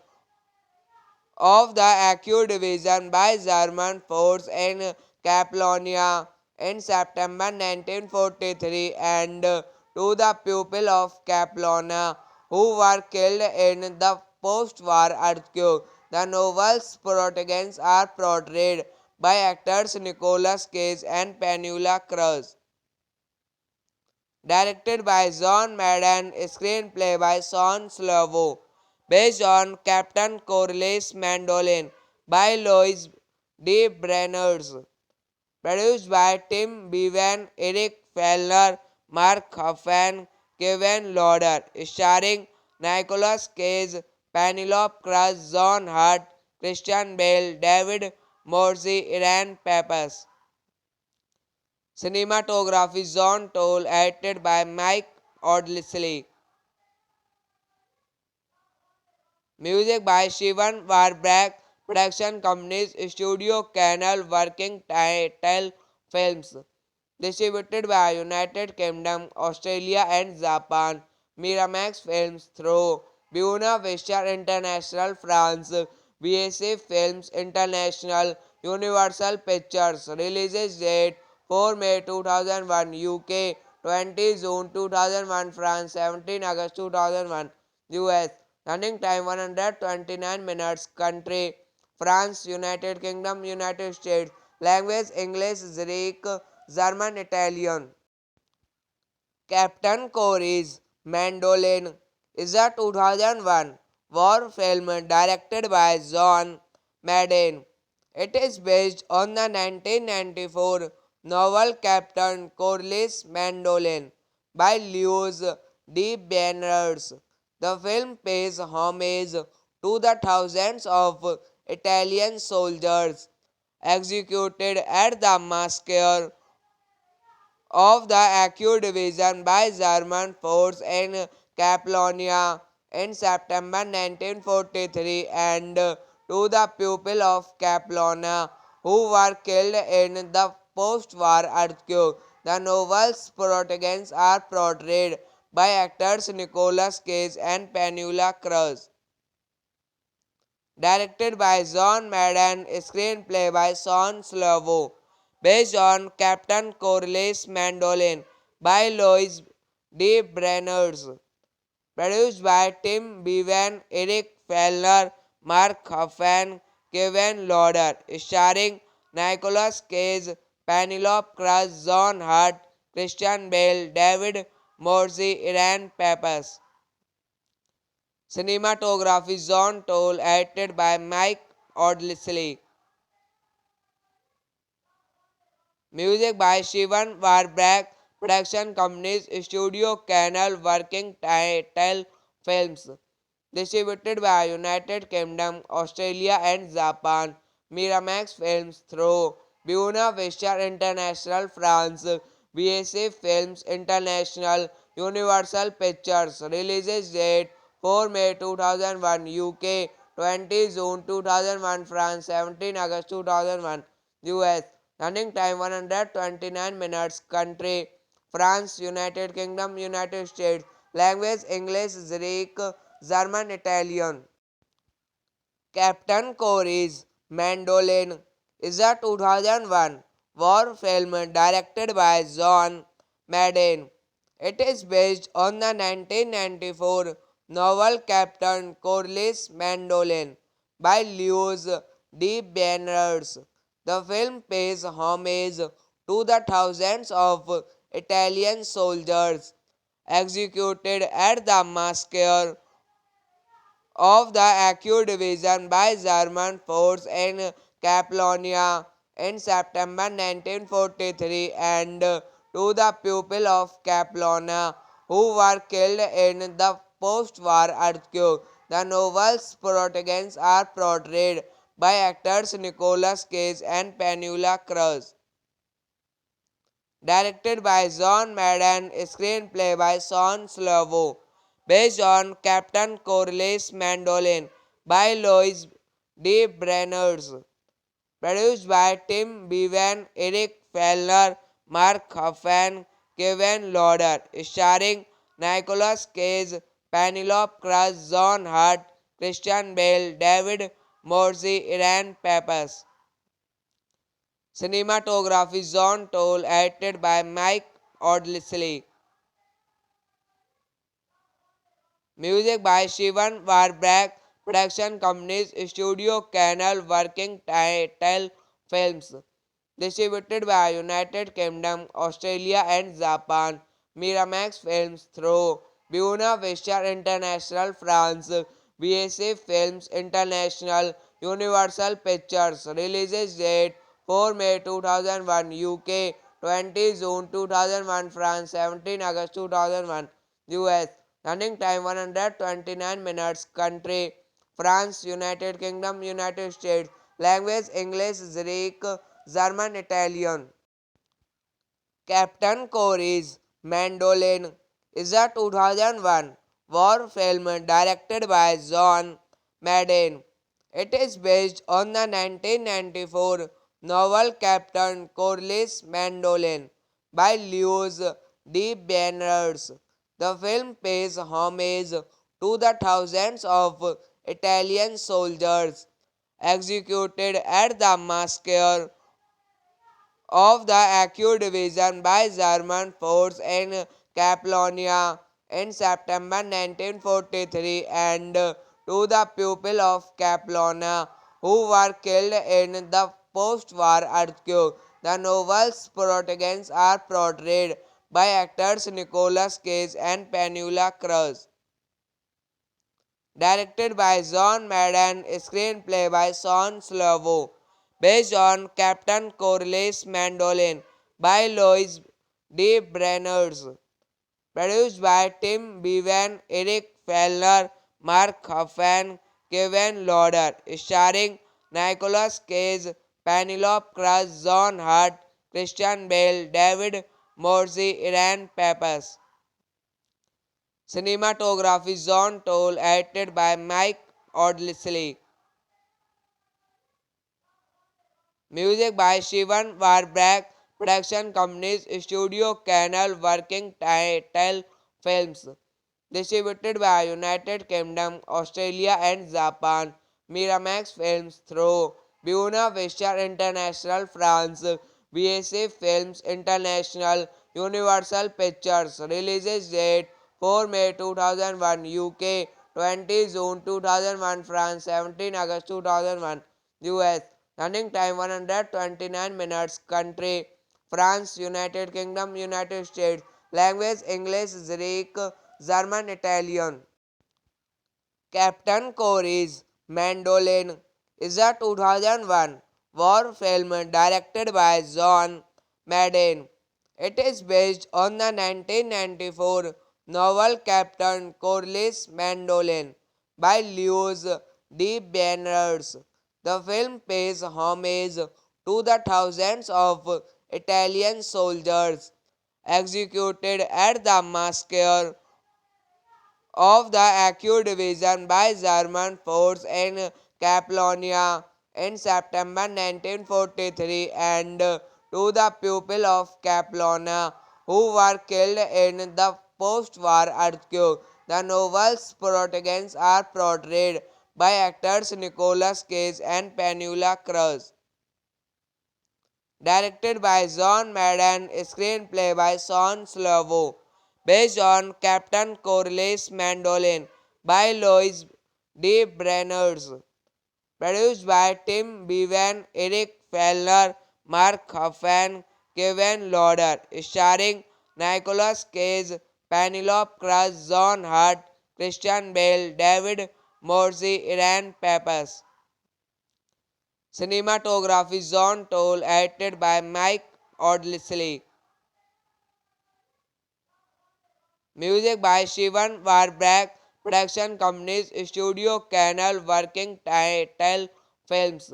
of the Acute Division by German force in Catalonia in September 1943 and to the people of Catalonia who were killed in the post-war earthquake. The novel's protagonists are portrayed by actors Nicolas and Penélope Cruz. Directed by John Madden, screenplay by Sean Slovo, based on Captain Corelli'nin Mandolin by Louis D. Brenners, produced by Tim Bevan, Eric Fellner, Mark Huffman, Kevin Lauder, starring Nicolas Cage, Penelope Cruz, John Hurt, Christian Bale, David Morse, Iran Pappas. Cinematography John Toll, edited by Mike Audley. Music by Shivan Warbrack. Production companies Studio Canal, Working Title Films. Distributed by United Kingdom, Australia and Japan. Miramax Films through Buena Vista International France. BSA Films International. Universal Pictures. Releases date 4 May 2001 UK, 20 June 2001 France, 17 August 2001 US. Running time 129 minutes. Country France, United Kingdom, United States. Language English, Greek, German, Italian. Captain Corey's Mandolin is a 2001 war film directed by John Madden. It is based on the 1994 novel Captain Corey's Mandolin by Louis D. Banners. The film pays homage to the thousands of Italian soldiers executed at the massacre of the Acute Division by German force in Catalonia in September 1943 and to the people of Catalonia who were killed in the post-war earthquake. The novel's protagonists are portrayed by actors Nicolas Cage and Penélope Cruz. Directed by John Madden, screenplay by Sean Slovo, based on Captain Corelli'nin Mandolin by Louis D. Brenners, produced by Tim Bevan, Eric Fellner, Mark Huffman, Kevin Lauder, starring Nicolas Cage, Penelope Cruz, John Hurt, Christian Bale, David Morse, Iran Pappas. Cinematography John Toll, edited by Mike Audley. Music by Shivan Warbrack. Production companies Studio Canal, Working Title Films. Distributed by United Kingdom, Australia and Japan. Miramax Films through Buena Vista International France. BSA Films International. Universal Pictures. Releases date 4 May 2001 UK, 20 June 2001 France, 17 August 2001 US. Running time 129 minutes. Country France, United Kingdom, United States. Language English, Greek, German, Italian. Captain Corey's Mandolin is a 2001 war film directed by John Madden. It is based on the 1994 novel Captain Corey's Mandolin by Louis D. Banners. The film pays homage to the thousands of Italian soldiers executed at the massacre of the Acute Division by German force in Catalonia in September 1943 and to the people of Catalonia who were killed in the post-war earthquake. The novel's protagonists are portrayed by actors Nicolas Cage and Penélope Cruz. Directed by John Madden, screenplay by Sean Slovo, based on Captain Corelli'nin Mandolin by Louis D. Brenners, produced by Tim Bevan, Eric Fellner, Mark Huffman, Kevin Lauder, starring Nicolas Cage, Penelope Cruz, John Hurt, Christian Bale, David Morse, Iran Pappas. Cinematography John Toll, edited by Mike Audley. Music by Shivan Warbrack. Production companies Studio Canal Working Title Films. Distributed by United Kingdom, Australia and Japan. Miramax Films through Buena Vista International France. BSA Films International. Universal Pictures. Releases date 4 May 2001 UK, 20 June 2001 France, 17 August 2001 US. Running time 129 minutes. Country France, United Kingdom, United States. Language English, Greek, German, Italian. Captain Corey's Mandolin is a 2001 war film directed by John Madden. It is based on the 1994 novel Captain Corelli'nin Mandolin by Lewis D. Banners. The film pays homage to the thousands of Italian soldiers executed at the massacre of the Acute Division by German force in Catalonia in September 1943 and to the people of Catalonia who were killed in the post-war earthquake. The novel's protagonists are portrayed by actors Nicolas and Penélope Cruz. Directed by John Madden, screenplay by Sean Slovo, based on Captain Corelli'nin Mandolin by Louis D. Brenners, produced by Tim Bevan, Eric Fellner, Mark Huffman, Kevin Lauder, starring Nicolas Cage, Penelope Cruz, John Hurt, Christian Bale, David Morse, Iran Pappas. Cinematography John Toll, edited by Mike Audley. Music by Shivan Warbrack. Production companies Studio Canal Working Title Films. Distributed by United Kingdom, Australia and Japan. Miramax Films through Buena Vista International France. BSA Films International. Universal Pictures. Releases date 4 May 2001 UK, 20 June 2001 France, 17 August 2001 US. Running time 129 minutes. Country France, United Kingdom, United States. Language English, Greek, German, Italian. Captain Corey's Mandolin is a 2001 war film directed by John Madden. It is based on the 1994 novel Captain Corelli'nin Mandolin by Lewis D. Banners. The film pays homage to the thousands of Italian soldiers executed at the massacre of the Acute Division by German force in Catalonia in September 1943 and to the people of Catalonia who were killed in the post-war earthquake. The novel's protagonists are portrayed by actors Nicolas and Penélope Cruz. Directed by John Madden, screenplay by Sean Slovo, based on Captain Corelli'nin Mandolin by Louis D. Brenners, produced by Tim Bevan, Eric Fellner, Mark Huffman, Kevin Lauder, starring Nicolas Cage, Penelope Cruz, John Hurt, Christian Bale, David Morse, Iran Pappas. Cinematography John Toll, edited by Mike Audley. Music by Shivan Warbrack. Production companies Studio Canal Working Title Films.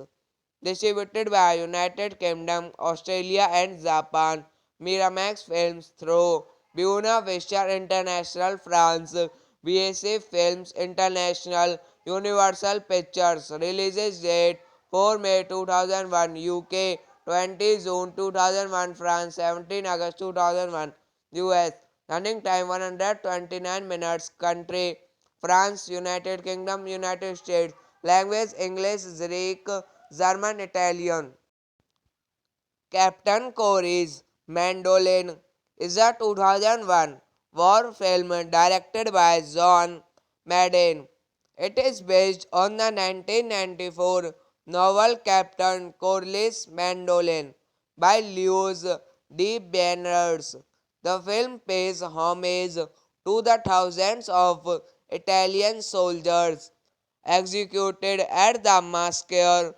Distributed by United Kingdom, Australia and Japan. Miramax Films through Buena Vista International France. BSA Films International. Universal Pictures. Releases date 4 May 2001 UK, 20 June 2001 France, 17 August 2001 US. Running time 129 minutes. Country France, United Kingdom, United States. Language English, Greek, German, Italian. Captain Corey's Mandolin is a 2001 war film directed by John Mandolin. It is based on the 1994 novel Captain Corelli'nin Mandolin by Louis D. Berners. The film pays homage to the thousands of Italian soldiers executed at the massacre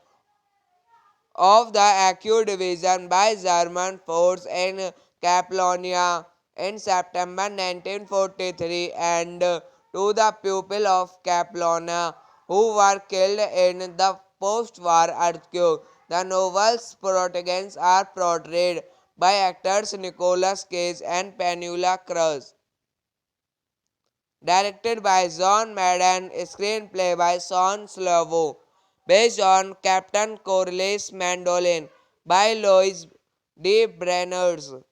of the Acute Division by German force in Catalonia in September 1943 and to the people of Catalonia who were killed in the post-war earthquake. The novel's protagonists are portrayed by actors Nicolas and Penélope Cruz. Directed by John Madden, screenplay by Sean Slovo, based on Captain Corelli'nin Mandolin by Louis D. Brenners,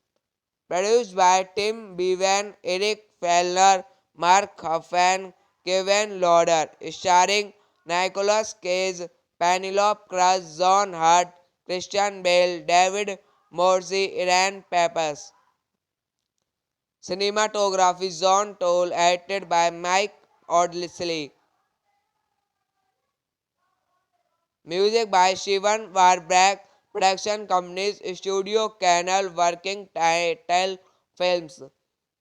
produced by Tim Bevan, Eric Fellner, Mark Huffman, Kevin Lauder, starring Nicolas Cage, Penelope Cruz, John Hurt, Christian Bale, David Morse, Iran Pappas. Cinematography John Toll, edited by Mike Audley. Music by Shivan Warbrack. Production companies Studio Canal Working Title Films.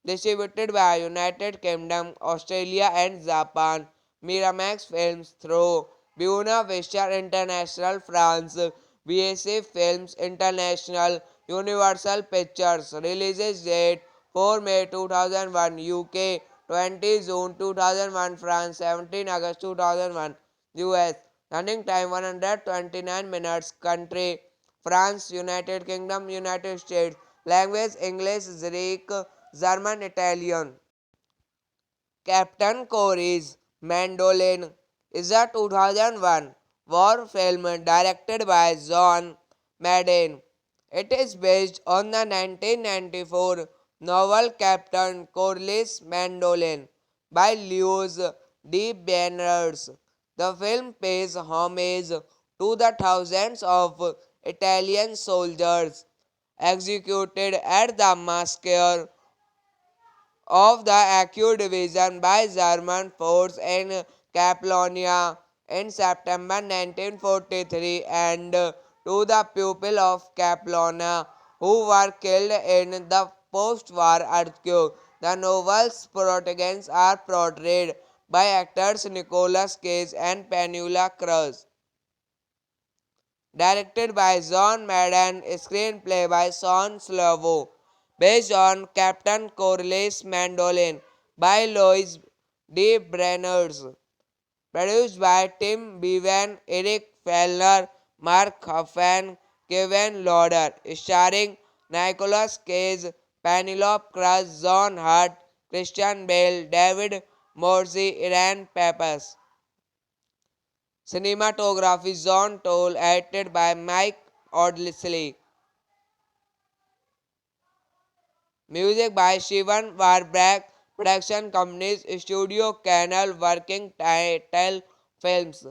Distributed by United Kingdom, Australia and Japan. Miramax Films through Buena Vista International France. BSA Films International. Universal Pictures. Releases date 4 May 2001 UK, 20 June 2001 France, 17 August 2001 US. Running time 129 minutes. Country France, United Kingdom, United States. Language English, Greek, German, Italian. Captain Corey's Mandolin is a 2001 war film directed by John Madden. It is based on the 1994 novel Captain Corelli'nin Mandolin by Louis D. Berners. The film pays homage to the thousands of Italian soldiers executed at the massacre of the Acute Division by German force in Catalonia in September 1943 and to the people of Catalonia who were killed in the post-war earthquake. The novel's protagonists are portrayed by actors Nicolas Cage and Penélope Cruz. Directed by John Madden, screenplay by Sean Slovo, based on Captain Corelli'nin Mandolin by Louis D. Brenners, produced by Tim Bevan, Eric Fellner, Mark Huffman, Kevin Lauder, starring Nicolas Cage, Penelope Cruz, John Hurt, Christian Bale, David Morse, Iran Pappas. Cinematography John Toll, edited by Mike Audley. Music by Shivan Warbrack. Production companies Studio Canal Working Title Films.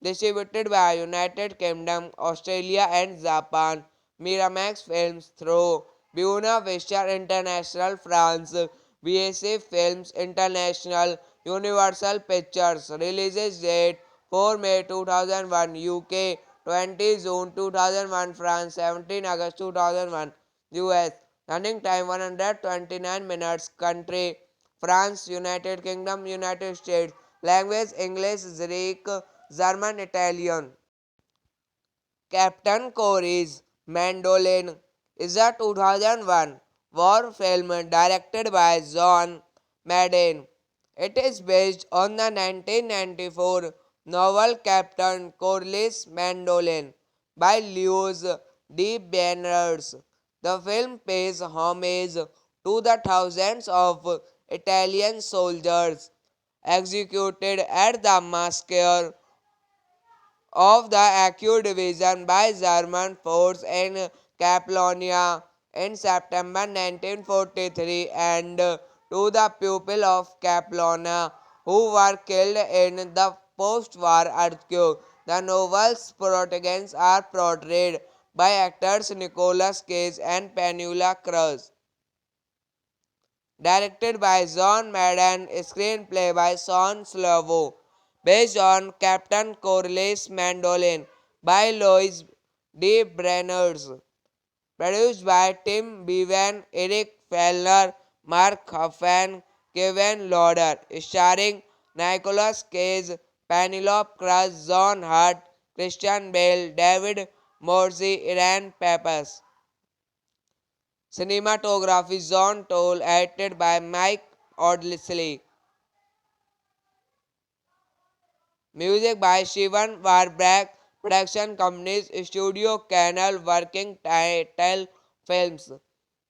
Distributed by United Kingdom, Australia and Japan. Miramax Films through Buena Vista International France. BSA Films International. Universal Pictures. Releases date 4 May 2001 UK, 20 June 2001 France, 17 August 2001 US. Running time 129 minutes. Country France, United Kingdom, United States. Language English, Greek, German, Italian. Captain Corey's Mandolin is a 2001 war film directed by John Madden. It is based on the 1994 novel Captain Corelli'nin Mandolin by Louis D. Berners. The film pays homage to the thousands of Italian soldiers executed at the massacre of the Acute Division by German force in Catalonia in September 1943 and to the people of Catalonia who were killed in the post-war earthquake. The novel's protagonists are portrayed by actors Nicolas Cage and Penélope Cruz. directed by John Madden, screenplay by Sean Slovo, based on Captain Corelli's Mandolin by Louis D. Brenners, produced by Tim Bevan, Eric Fellner, Mark Huffman, Kevin Lauder, starring Nicolas Cage, Penélope Cruz, John Hurt, Christian Bale, David Morse, Iran Pappas. Cinematography John Toll, edited by Mike Audley. Music by Steven Warbrack, production companies Studio Canal, Working Title Films.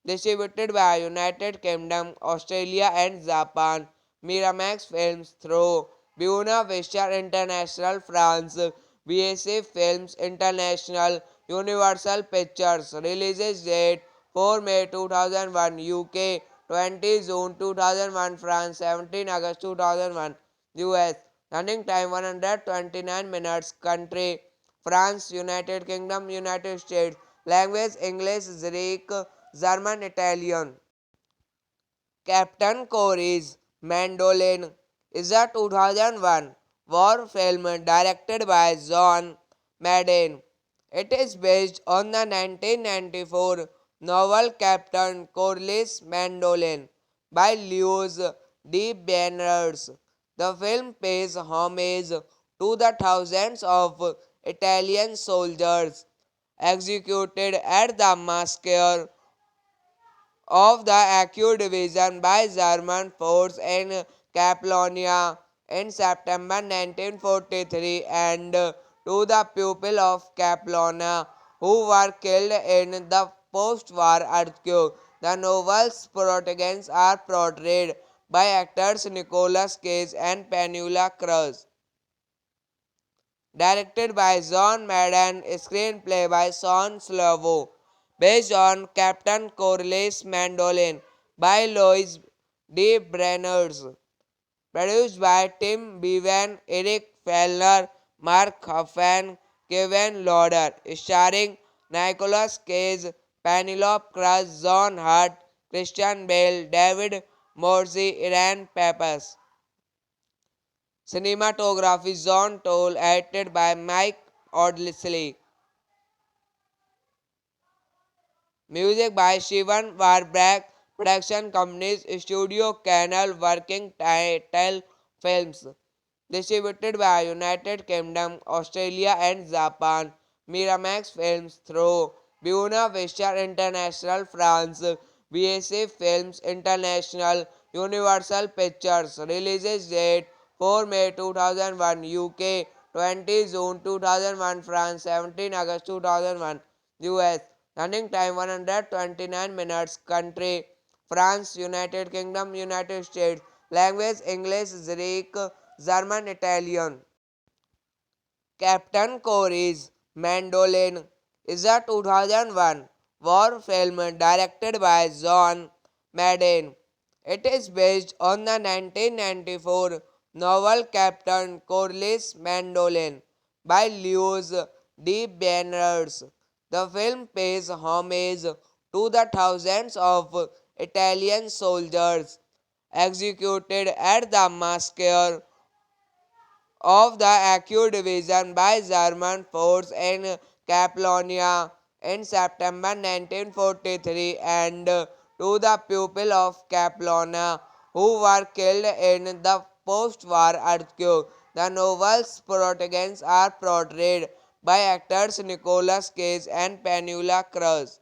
Distributed by United Kingdom, Australia and Japan. Miramax Films through Buena Vista International France. BSA Films International. Universal Pictures. Releases date 4 May 2001 UK, 20 June 2001 France, 17 August 2001 US. Running time 129 minutes. Country France, United Kingdom, United States. Language English, Greek, German, Italian. Captain Corey's Mandolin is a 2001 war film directed by John Madden. It is based on the 1994 novel Captain Corey's Mandolin by Louis D. Banners. The film pays homage to the thousands of Italian soldiers executed at the massacre of the Acute Division by German force in Catalonia in September 1943 and to the people of Catalonia who were killed in the post-war earthquake. The novel's protagonists are portrayed by actors Nicolas Cage and Penélope Cruz. Directed by John Madden, screenplay by Sean Slovo, based on Captain Corelli's Mandolin by Louis D. Brenners, produced by Tim Bevan, Eric Fellner, Mark Huffman, Kevin Lauder, starring Nicolas Cage, Penelope Cruz, John Hurt, Christian Bale, David Morse, Iran Pappas. Cinematography John Toll, edited by Mike Audley. Music by Steven Warbrack, production companies Studio Canal, Working Title Films. Distributed by United Kingdom, Australia and Japan. Miramax Films through Buena Vista International France. BSA Films International. Universal Pictures. Releases date 4 May 2001 UK, 20 June 2001 France, 17 August 2001 US. Running time 129 minutes. Country France, United Kingdom, United States. Language English, Greek, German, Italian. Captain Corey's Mandolin is a 2001 war film directed by John Madden. It is based on the 1994 novel Captain Corey's Mandolin by Louis D. Banners. The film pays homage to the thousands of Italian soldiers executed at the massacre of the Acute Division by German force in Catalonia in September 1943 and to the people of Catalonia who were killed in the post-war earthquake. The novel's protagonists are portrayed by actors Nicolas Cage and Penélope Cruz.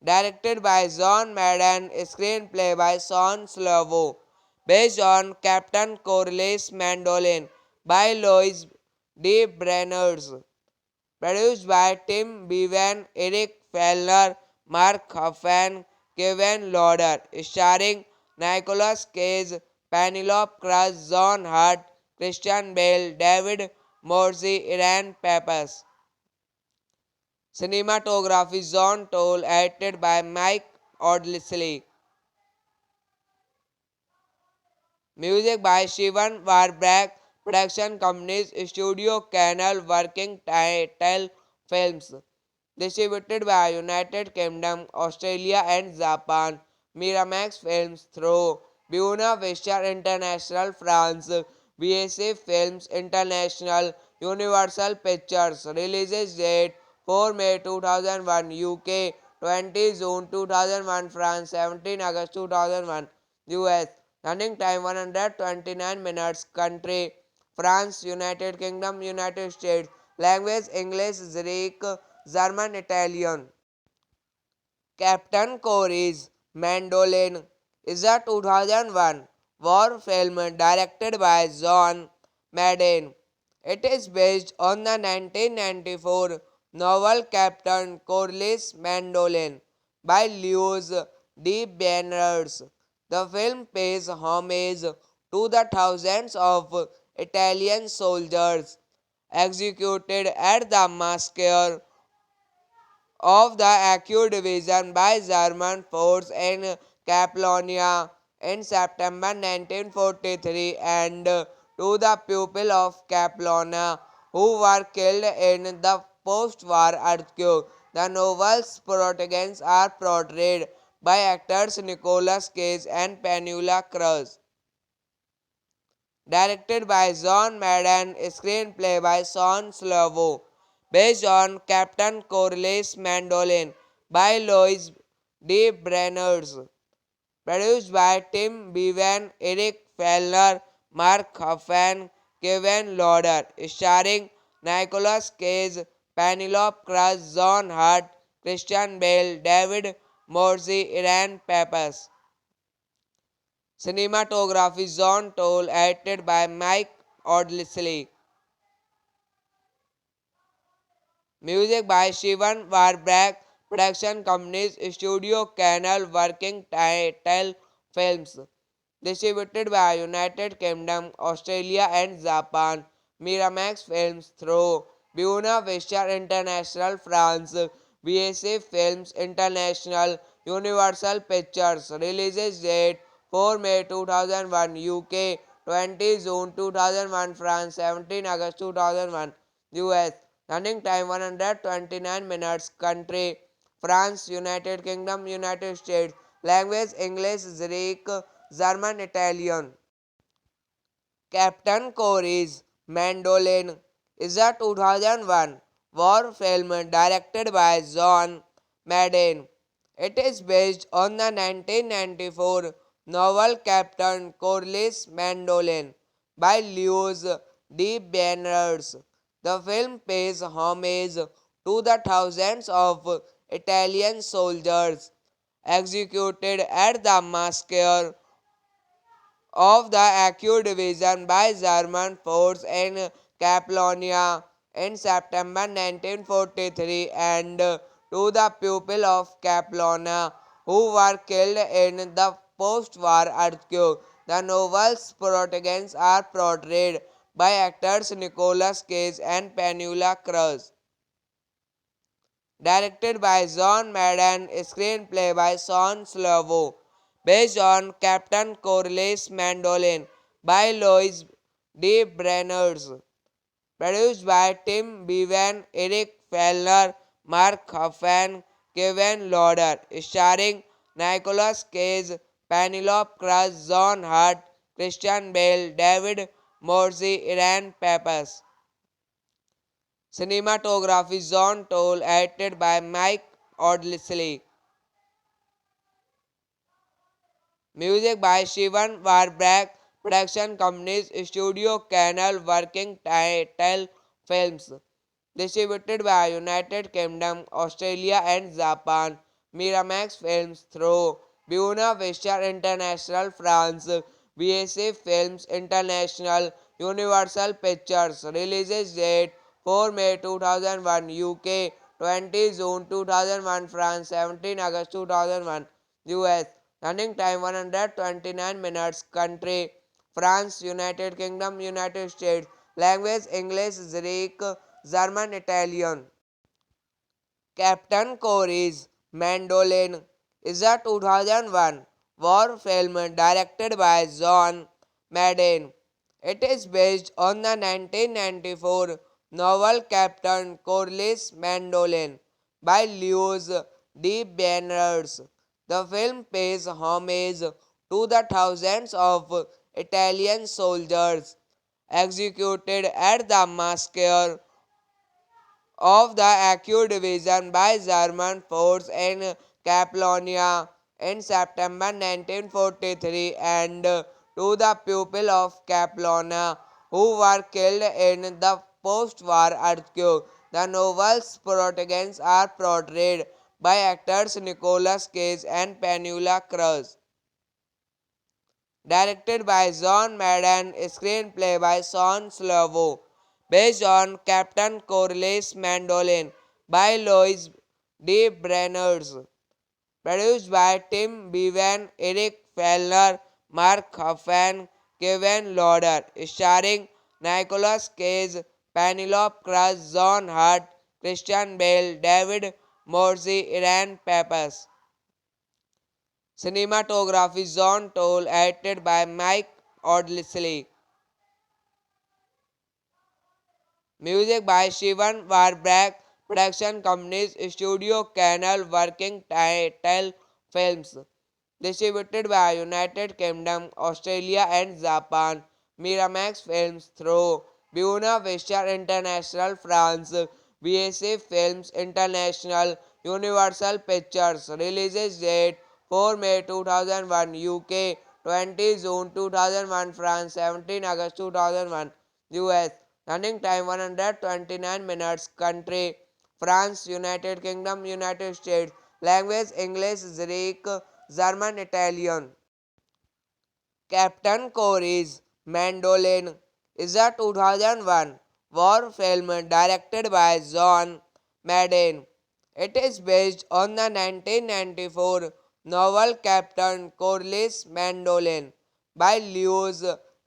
Directed by John Madden, screenplay by Sean Slovo, based on Captain Corelli's Mandolin by Louis D. Brenners, produced by Tim Bevan, Eric Fellner, Mark Huffman, Kevin Lauder, starring Nicolas Cage, Penelope Cruz, John Hurt, Christian Bale, David Morse, Iran Pappas. Cinematography John Toll, edited by Mike Audley. Music by Steven Warbrack, production companies Studio Canal, Working Title Films. Distributed by United Kingdom, Australia and Japan. Miramax Films through Buena Vista International France, BSA Films International, Universal Pictures. Releases date 4 May 2001 UK, 20 June 2001 France, 17 August 2001 US. Running time 129 minutes. Country France, United Kingdom, United States. Language English, Greek, German, Italian. Captain Corey's Mandolin is a 2001 war film directed by John Madden. It is based on the 1994 novel Captain Corelli'nin Mandolin by Lewis D. Banners. The film pays homage to the thousands of Italian soldiers executed at the massacre of the Acute Division by German force in Catalonia in September 1943 and to the people of Catalonia who were killed in the post-war earthquake. The novel's protagonists are portrayed by actors Nicolas and Penélope Cruz. Directed by John Madden, screenplay by Sean Slovo, based on Captain Corelli'nin Mandolin by Louis D. Brenners, produced by Tim Bevan, Eric Fellner, Mark Huffman, Kevin Lauder, starring Nicolas Cage, Penelope Cruz, John Hurt, Christian Bale, David Morse, Iran Pappas. Cinematography John Toll, edited by Mike Audley. Music by Steven Warbrack. Production companies Studio Canal, Working Title Films. Distributed by United Kingdom, Australia and Japan. Miramax Films through Buena Vista International France, BSA Films International, Universal Pictures. Releases date 4 May 2001 UK, 20 June 2001 France, 17 August 2001 US. Running time 129 minutes. Country France, United Kingdom, United States. Language English, Greek, German, Italian. Captain Corey's Mandolin is a 2001 war film directed by John Madden. It is based on the 1994 novel Captain Corelli'nin Mandolin by Lewis D. Banners. The film pays homage to the thousands of Italian soldiers executed at the massacre of the Acute Division by German force in Catalonia in September 1943 and to the people of Catalonia who were killed in the post-war earthquake. The novel's protagonists are portrayed by actors Nicolas Cage and Penélope Cruz. Directed by John Madden, screenplay by Sean Slovo, based on Captain Corelli'nin Mandolin by Louis D. Brenners, produced by Tim Bevan, Eric Fellner, Mark Huffman, Kevin Lauder, starring Nicolas Cage, Penelope Cruz, John Hurt, Christian Bale, David Morse, Iran Pappas. Cinematography John Toll, edited by Mike Audley. Music by Steven Warbrack. Production companies Studio Canal, Working Title Films. Distributed by United Kingdom, Australia and Japan. Miramax Films through Buena Vista International France, BSA Films International, Universal Pictures. Releases date 4 May 2001 UK, 20 June 2001 France, 17 August 2001 US. Running time 129 minutes. Country France, United Kingdom, United States. Language English, Greek, German, Italian. Captain Corey's Mandolin is a 2001 war film directed by John Madden. It is based on the 1994 novel Captain Corelli'nin Mandolin by Lewis D. Banners. The film pays homage to the thousands of Italian soldiers executed at the massacre of the Acute Division by German force in Catalonia in September 1943 and to the people of Catalonia who were killed in the post-war earthquake. The novel's protagonists are portrayed by actors Nicolas and Penélope Cruz. Directed by John Madden, screenplay by Sean Slovo, based on Captain Corelli'nin Mandolin by Louis D. Brenners, produced by Tim Bevan, Eric Fellner, Mark Huffman, Kevin Lauder, starring Nicolas Cage, Penelope Cruz, John Hurt, Christian Bale, David Morse, Iran Pappas. Cinematography John Toll, edited by Mike Audley. Music by Shivan Warbrack. Production companies Studio Canal Working Title Films. Distributed by United Kingdom, Australia and Japan. Miramax Films through Buena Vista International France. BSA Films International. Universal Pictures. Releases date 4 May 2001 UK, 20 June 2001 France, 17 August 2001 US. Running time 129 minutes. Country France, United Kingdom, United States. Language English, Greek, German, Italian. Captain Corey's Mandolin is a 2001 war film directed by John Madden. It is based on the 1994 novel Captain Corelli'nin Mandolin by Louis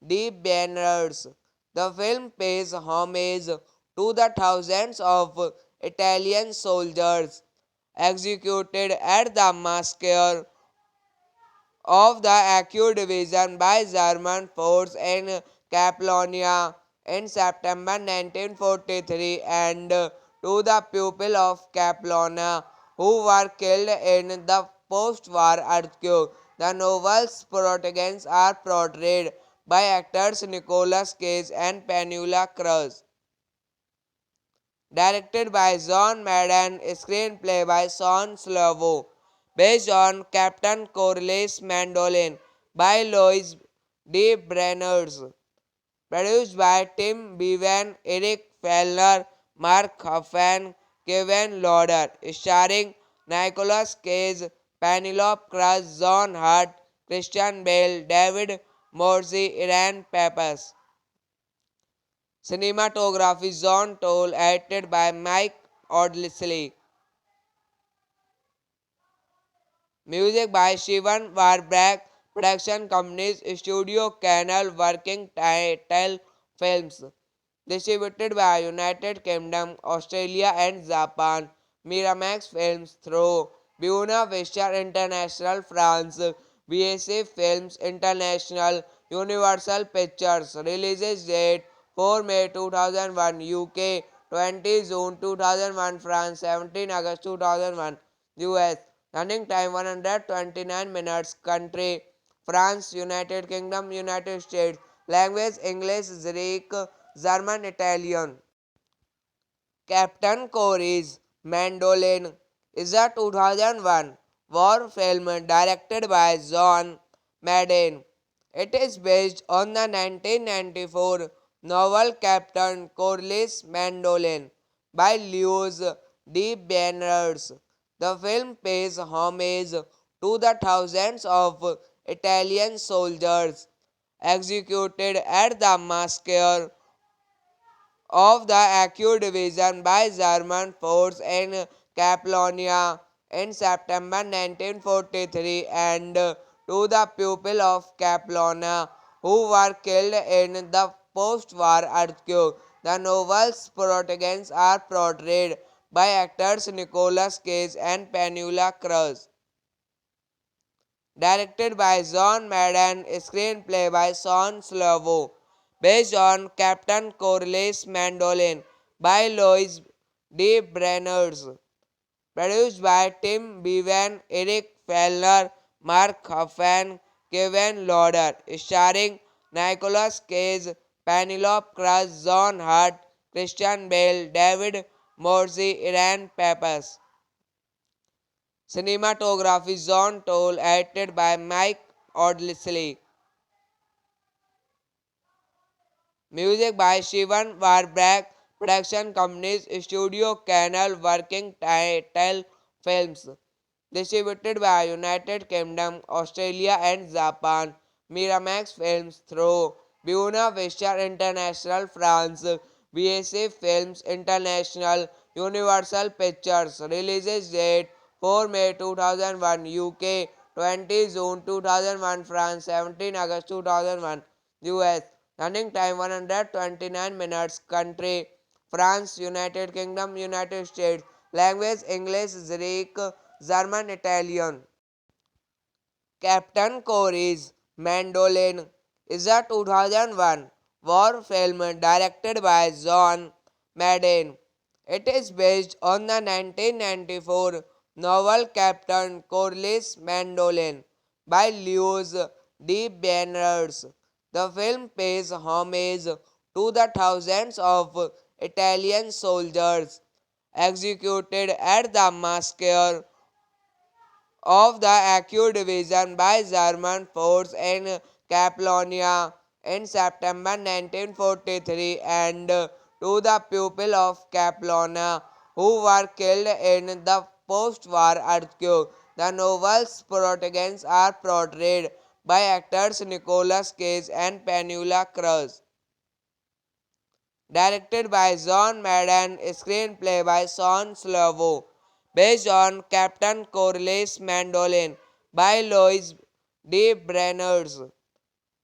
D. Banners. The film pays homage to the thousands of Italian soldiers executed at the massacre of the Acute Division by German force in Catalonia in September 1943 and to the people of Catalonia who were killed in the post-war earthquake. The novel's protagonists are portrayed by actors Nicolas Cage and Penélope Cruz. Directed by John Madden, screenplay by Sean Slovo, based on Captain Corelli'nin Mandolin by Louis D. Brenners, produced by Tim Bevan, Eric Fellner, Mark Huffman, Kevin Lauder, starring Nicolas Cage, Penelope Cruz, John Hurt, Christian Bale, David Morse, Iran Pappas. Cinematography John Toll, edited by Mike Audley. Music by Shivan Warbrack. Production companies Studio Canal Working Title Films. Distributed by United Kingdom, Australia and Japan. Miramax Films through Buena Vista International France. BSA Films International. Universal Pictures. Releases date 4 May 2001 UK, 20 June 2001 France, 17 August 2001 US. Running time 129 minutes. Country France, United Kingdom, United States. Language English, Greek, German, Italian. Captain Corey's Mandolin is a 2001 war film directed by John Madden. It is based on the 1994 novel Captain Corelli'nin Mandolin by Louis D. Banners. The film pays homage to the thousands of Italian soldiers executed at the massacre of the Acute Division by German force in Catalonia in September 1943 and to the people of Catalonia who were killed in the post-war earthquake. The novel's protagonists are portrayed by actors Nicolas Cage and Penélope Cruz. Directed by John Madden, screenplay by Sean Slovo, based on Captain Corelli'nin Mandolin by Louis D. Brenners, produced by Tim Bevan, Eric Fellner, Mark Huffman, Kevin Lauder, starring Nicolas Cage, Penélope Cruz, John Hurt, Christian Bale, David Morse, Iran Pappas. Cinematography John Toll, edited by Mike Audley. Music by Steven Warbrack, production companies Studio Canal, Working Title Films. Distributed by United Kingdom, Australia and Japan. Miramax Films through Buena Vista International France. BSA Films International. Universal Pictures. Releases date 4 May 2001 UK, 20 June 2001 France, 17 August 2001 US. Running time 129 minutes. Country France, United Kingdom, United States. Language English, Greek, German, Italian. Captain Corey's Mandolin is a 2001 war film directed by John Madden. It is based on the 1994 novel Captain Corelli'nin Mandolin by Lewis D. Banners. The film pays homage to the thousands of Italian soldiers executed at the massacre of the Acute Division by German force in Catalonia in September 1943 and to the people of Catalonia who were killed in the post-war earthquake. The novel's protagonists are portrayed by actors Nicolas Cage and Penélope Cruz. Directed by John Madden, screenplay by Sean Slovo, based on Captain Corelli'nin Mandolin by Louis D. Brenners,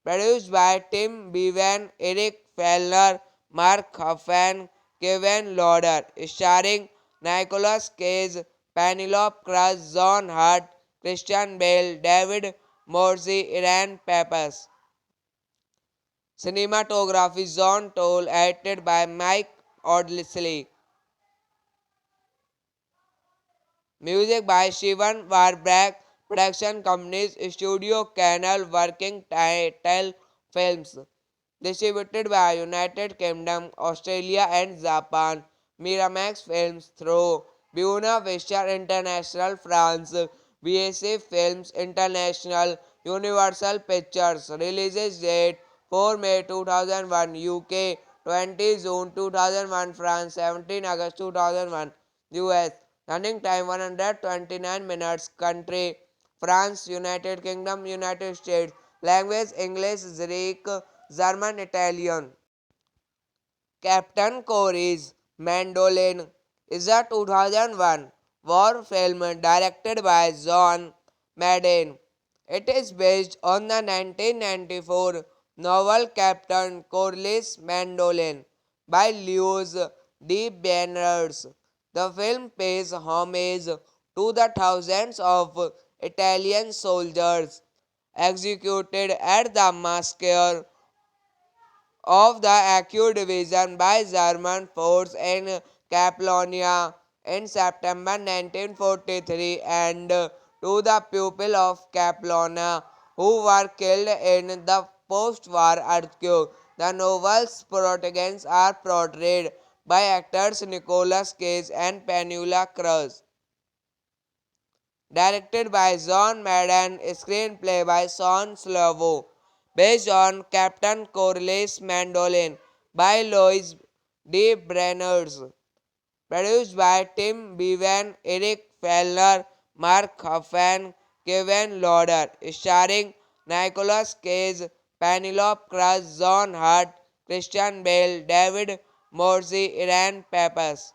produced by Tim Bevan, Eric Fellner, Mark Huffman, Kevin Lauder, starring Nicolas Cage, Penelope Cruz, John Hurt, Christian Bale, David Morse, Iran Pappas. Cinematography John Toll, edited by Mike Audley. Music by Steven Warbrack, production companies Studio Canal, Working Title Films. Distributed by United Kingdom, Australia and Japan. Miramax Films through Buena Vista International France. BSA Films International. Universal Pictures. Releases date 4 May 2001 UK, 20 June 2001 France, 17 August 2001 US. Running time 129 minutes. Country France, United Kingdom, United States. Language English, Greek, German, Italian. Captain Corey's Mandolin is a 2001 war film directed by John Madden. It is based on the 1994 novel Captain Corelli'nin Mandolin by Lewis D. Banners. The film pays homage to the thousands of Italian soldiers executed at the massacre of the Acute Division by German force in Catalonia in September 1943 and to the people of Catalonia who were killed in the post-war earthquake. The novel's protagonists are portrayed by actors Nicolas Cage and Penélope Cruz. Directed by John Madden, screenplay by Sean Slovo, based on Captain Corelli'nin Mandolin by Louis D. Brenners, produced by Tim Bevan, Eric Fellner, Mark Huffman, Kevin Lauder, starring Nicolas Cage, Penelope Cruz, John Hurt, Christian Bale, David Morse, Iran Pappas.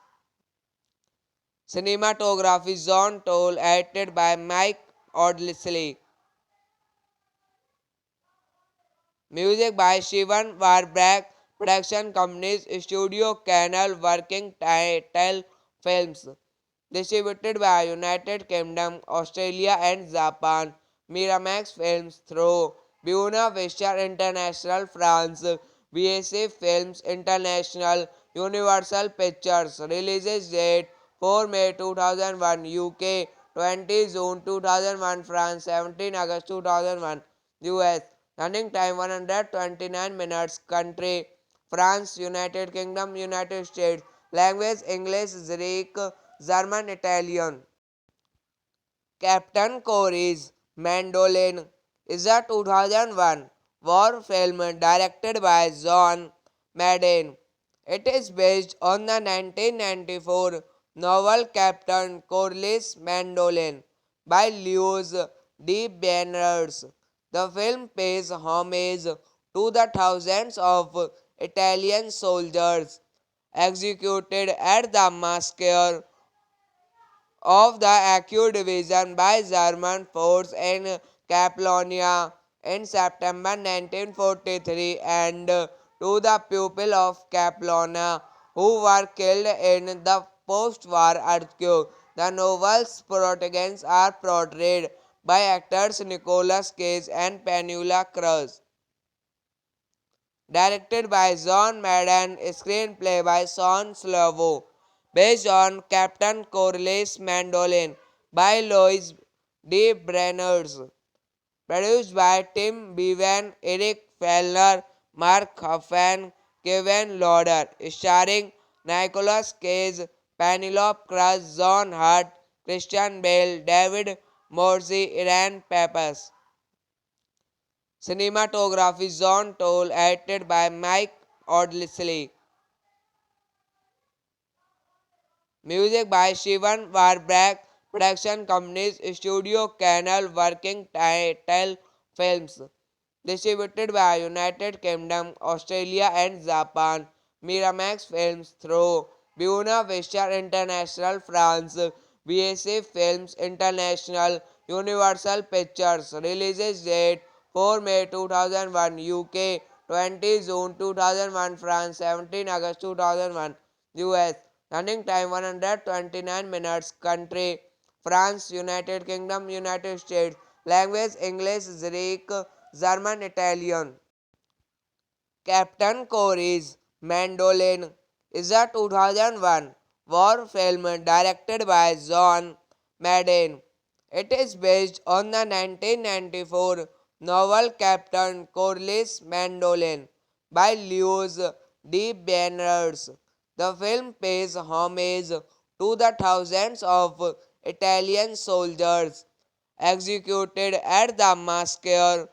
Cinematography John Toll, edited by Mike Audley. Music by Steven Warbrack, production companies Studio Canal, Working Title Films. Distributed by United Kingdom, Australia and Japan. Miramax Films through Buena Vista International France. BSA Films International. Universal Pictures. Releases date 4 May 2001 UK, 20 June 2001 France, 17 August 2001 US. Running time 129 minutes. Country France, United Kingdom, United States. Language English, Greek, German, Italian. Captain Corey's Mandolin is a 2001 war film directed by John Madden. It is based on the 1994 novel Captain Corelli'nin Mandolin by Lewis D. Banners. The film pays homage to the thousands of Italian soldiers executed at the massacre of the Acute Division by German force in Catalonia in September 1943 and to the people of Catalonia who were killed in the post-war earthquake. The novel's protagonists are portrayed by actors Nicolas and Penélope Cruz. Directed by John Madden, screenplay by Sean Slovo, based on Captain Corelli'nin Mandolin by Louis D. Brenners, produced by Tim Bevan, Eric Fellner, Mark Huffman, Kevin Lauder, starring Nicolas Cage, Penelope Cruz, John Hurt, Christian Bale, David Morse, Iran Pappas. Cinematography John Toll, edited by Mike Audley. Music by Steven Warbrack. Production companies Studio Canal, Working Title Films. Distributed by United Kingdom, Australia and Japan. Miramax Films through Buena Vista International France. BSA Films International. Universal Pictures. Releases date 4 May 2001 UK, 20 June 2001 France, 17 August 2001 US. Running time 129 minutes. Country France, United Kingdom, United States. Language English, Greek, German, Italian. Captain Corey's Mandolin is a 2001 war film directed by John Madden. It is based on the 1994 novel Captain Corelli'nin Mandolin by Lewis D. Banners. The film pays homage to the thousands of Italian soldiers executed at the massacre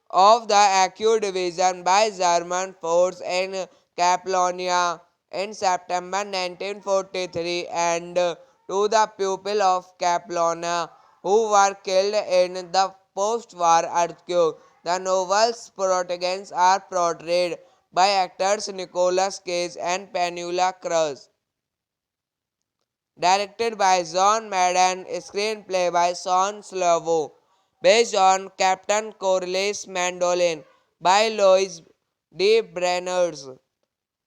of the Acute Division by German force in Catalonia in September 1943 and to the people of Catalonia who were killed in the post-war earthquake. The novel's protagonists are portrayed by actors Nicolas Cage and Penélope Cruz. Directed by John Madden, screenplay by Sean Slovo, based on Captain Corelli'nin Mandolin by Louis D. Brenners,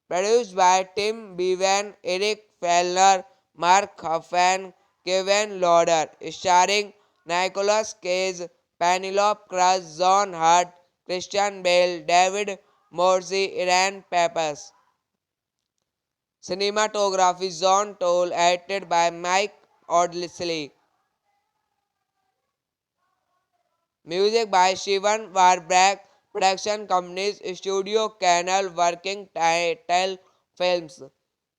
produced by Tim Bevan, Eric Fellner, Mark Huffman, Kevin Lauder, starring Nicolas Cage, Penelope Cruz, John Hurt, Christian Bale, David Morse, Iran Pappas. Cinematography John Toll, edited by Mike Audley. Music by Steven Warbrack. Production companies Studio Canal, Working Title Films.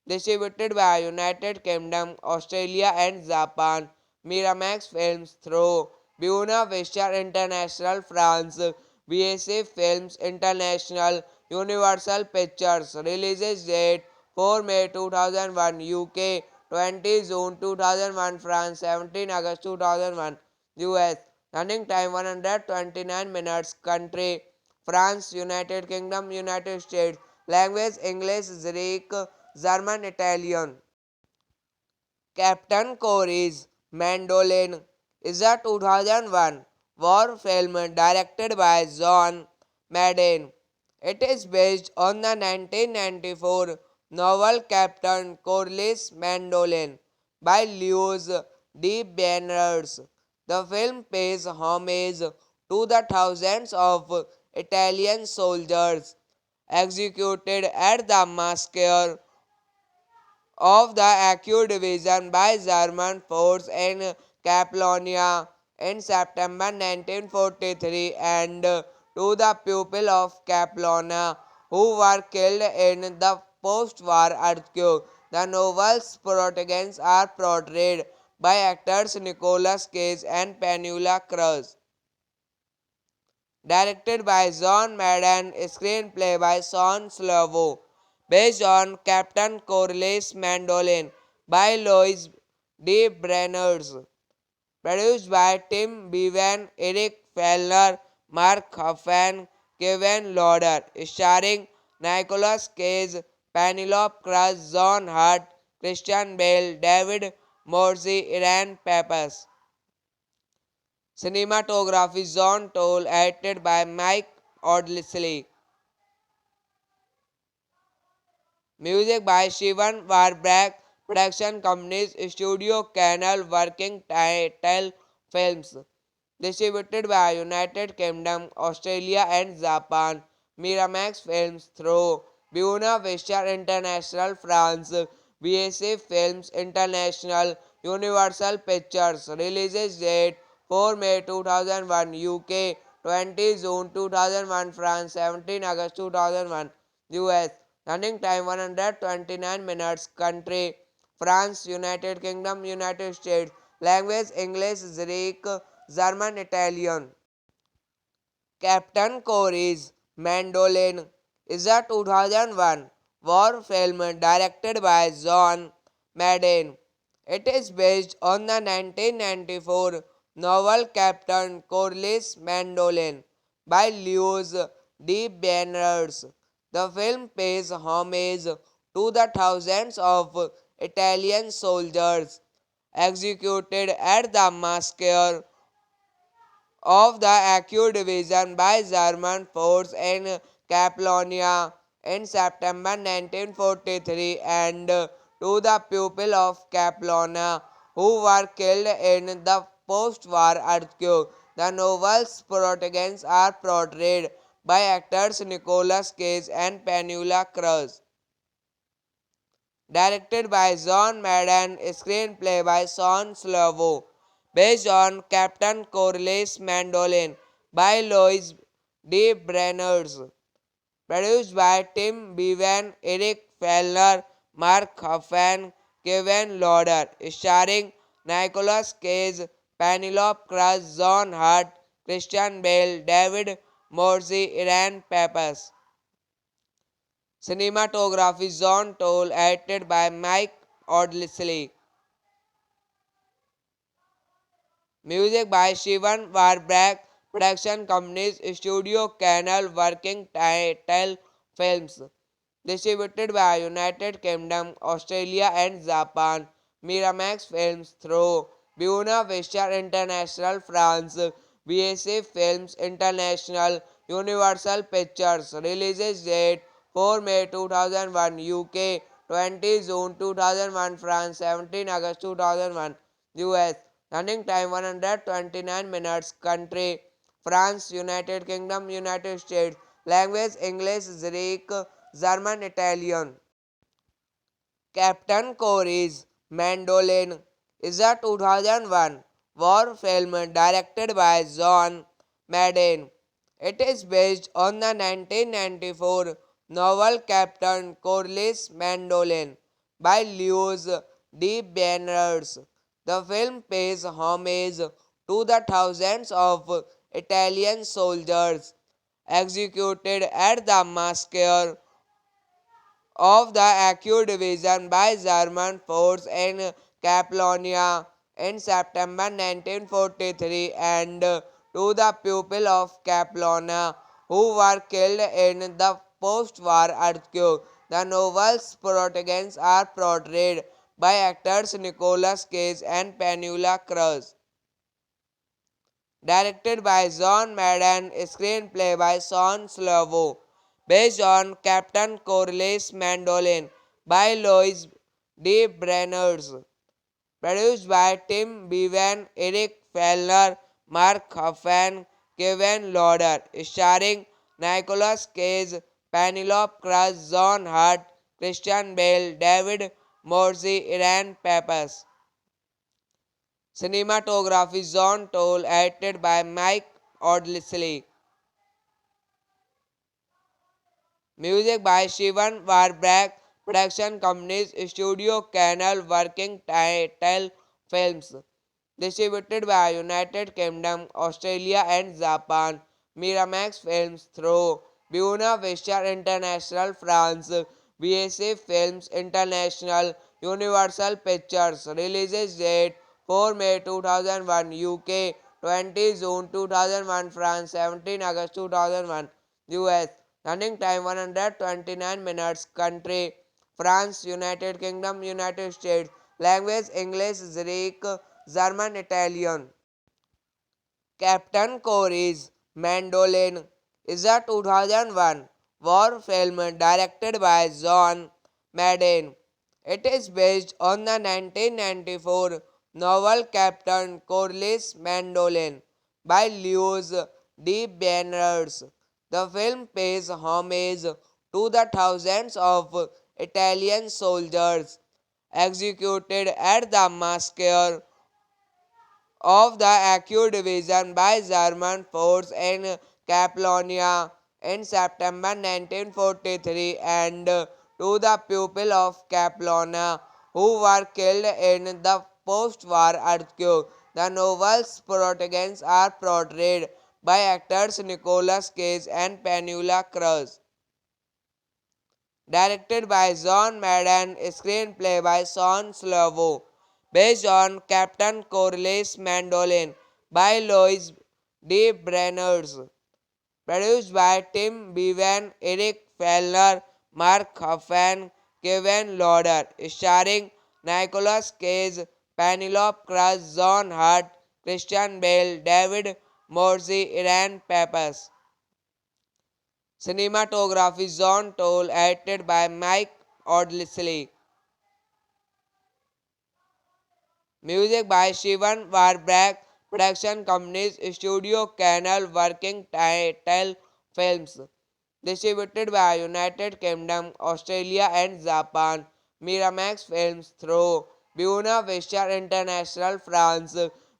Distributed by United Kingdom, Australia and Japan. Miramax Films through Buena Vista International France. BSA Films International. Universal Pictures. Releases date 4 May 2001 UK, 20 June 2001 France, 17 August 2001 US. Running time 129 minutes. Country France, United Kingdom, United States. Language English, Greek, German, Italian. Captain Corey's Mandolin is a 2001 war film directed by John Madden. It is based on the 1994 novel Captain Corelli'nin Mandolin by Lewis D. Banners. The film pays homage to the thousands of Italian soldiers executed at the massacre of the Acute Division by German force in Catalonia in September 1943 and to the people of Catalonia who were killed in the post-war earthquake. The novel's protagonists are portrayed by actors Nicolas and Penélope Cruz. Directed by John Madden, screenplay by Sean Slovo, based on Captain Corelli'nin's Mandolin by Louis D. Brenners, produced by Tim Bevan, Eric Fellner, Mark Huffman, Kevin Lauder, starring Nicolas Cage, Penelope Cruz, John Hurt, Christian Bale, David Morse, Iran Pappas. Cinematography John Toll, edited by Mike Audley. Music by Steven Warbrack. Production companies Studio Canal Working Title Films. Distributed by United Kingdom, Australia and Japan. Miramax Films through Buena Vista International France. BSA Films International. Universal Pictures. Releases date 4 May 2001 UK, 20 June 2001 France, 17 August 2001 US. Running time 129 minutes. Country France, United Kingdom, United States. Language English, Greek, German, Italian. Captain Corey's Mandolin is a 2001 war film directed by John Madden. It is based on the 1994 novel Captain Corelli'nin's Mandolin by Louis D. Banners. The film pays homage to the thousands of Italian soldiers executed at the massacre of the Acute Division by German force in Catalonia in September 1943 and to the people of Catalonia who were killed in the post-war earthquake. The novel's protagonists are portrayed by actors Nicolas Cage and Penélope Cruz. Directed by John Madden, screenplay by Sean Slovo, based on Captain Corelli'nin's Mandolin by Louis D. Brenners, produced by Tim Bevan, Eric Fellner, Mark Huffman, Kevin Lauder, starring Nicolas Cage, Penelope Cruz, John Hurt, Christian Bale, David Morse, Iran Pappas. Cinematography John Toll, edited by Mike Audley. Music by Steven Warbrack. Production companies Studio Canal Working Title Films. Distributed by United Kingdom, Australia and Japan. Miramax Films through Buena Vista International France. BSA Films International. Universal Pictures. Releases date 4 May 2001 UK, 20 June 2001 France, 17 August 2001 US. Running time 129 minutes. Country France, United Kingdom, United States. Language English, Greek, German, Italian. Captain Corey's Mandolin is a 2001 war film directed by John Madden. It is based on the 1994 novel Captain Corelli'nin's Mandolin by Louis D. Banners. The film pays homage to the thousands of Italian soldiers executed at the massacre of the Acute Division by German force in Catalonia in September 1943 and to the people of Catalonia who were killed in the post-war earthquake. The novel's protagonists are portrayed by actors Nicolas Cage and Penélope Cruz. Directed by John Madden, screenplay by Sean Slovo, based on Captain Corelli'nin's Mandolin by Louis D. Brenners, produced by Tim Bevan, Eric Fellner, Mark Huffman, Kevin Lauder, starring Nicolas Cage, Penelope Cruz, John Hurt, Christian Bale, David corolli'nin peeps. Cinematography John Toll, edited by Mike Audley. Music by Shivan Warbrack. Production companies Studio Canal Working Title Films. Distributed by United Kingdom, Australia and Japan. Miramax Films through Buena Vista International France. BSA Films International. Universal Pictures. Releases date 4 May 2001 UK, 20 June 2001 France, 17 August 2001 US. Running time 129 minutes. Country France, United Kingdom, United States. Language English, Greek, German, Italian. Captain Corey's Mandolin is a 2001 war film directed by John Madden. It is based on the 1994 novel Captain Corelli'nin Mandolin by Lewis D. Banners. The film pays homage to the thousands of Italian soldiers executed at the massacre of the Acute Division by German force in Catalonia in September 1943 and to the people of Catalonia who were killed in the post-war earthquake. The novel's protagonists are portrayed by actors Nicolas and Penélope Cruz. Directed by John Madden, screenplay by Sean Slovo, based on Captain Corelli'nin Mandolin by Louis D. Brenners, produced by Tim Bevan, Eric Fellner, Mark Huffman, Kevin Lauder, starring Nicolas Cage, Penelope Cruz, John Hurt, Christian Bale, David Morse, Iran Pappas. Cinematography John Toll, edited by Mike Audley. Music by Shivan Warbrack. Production companies Studio Canal Working Title Films. Distributed by United Kingdom, Australia and Japan. Miramax Films through Buena Vista International France.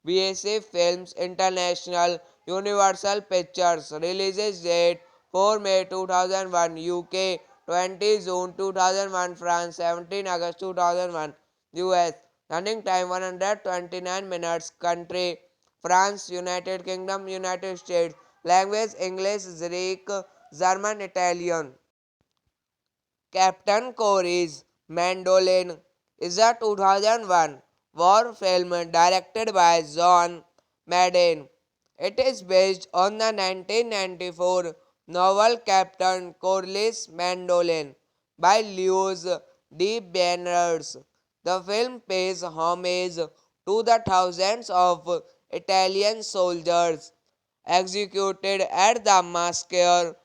BSA Films International. Universal Pictures. Releases date 4 May 2001 UK, 20 June 2001 France, 17 August 2001 US. Running time 129 minutes. Country France, United Kingdom, United States. Language English, Greek, German, Italian. Captain Corey's Mandolin is a 2001 war film directed by John Madden. It is based on the 1994 novel Captain Corelli'nin Mandolin by Lewis D. Banners. The film pays homage to the thousands of Italian soldiers executed at the massacre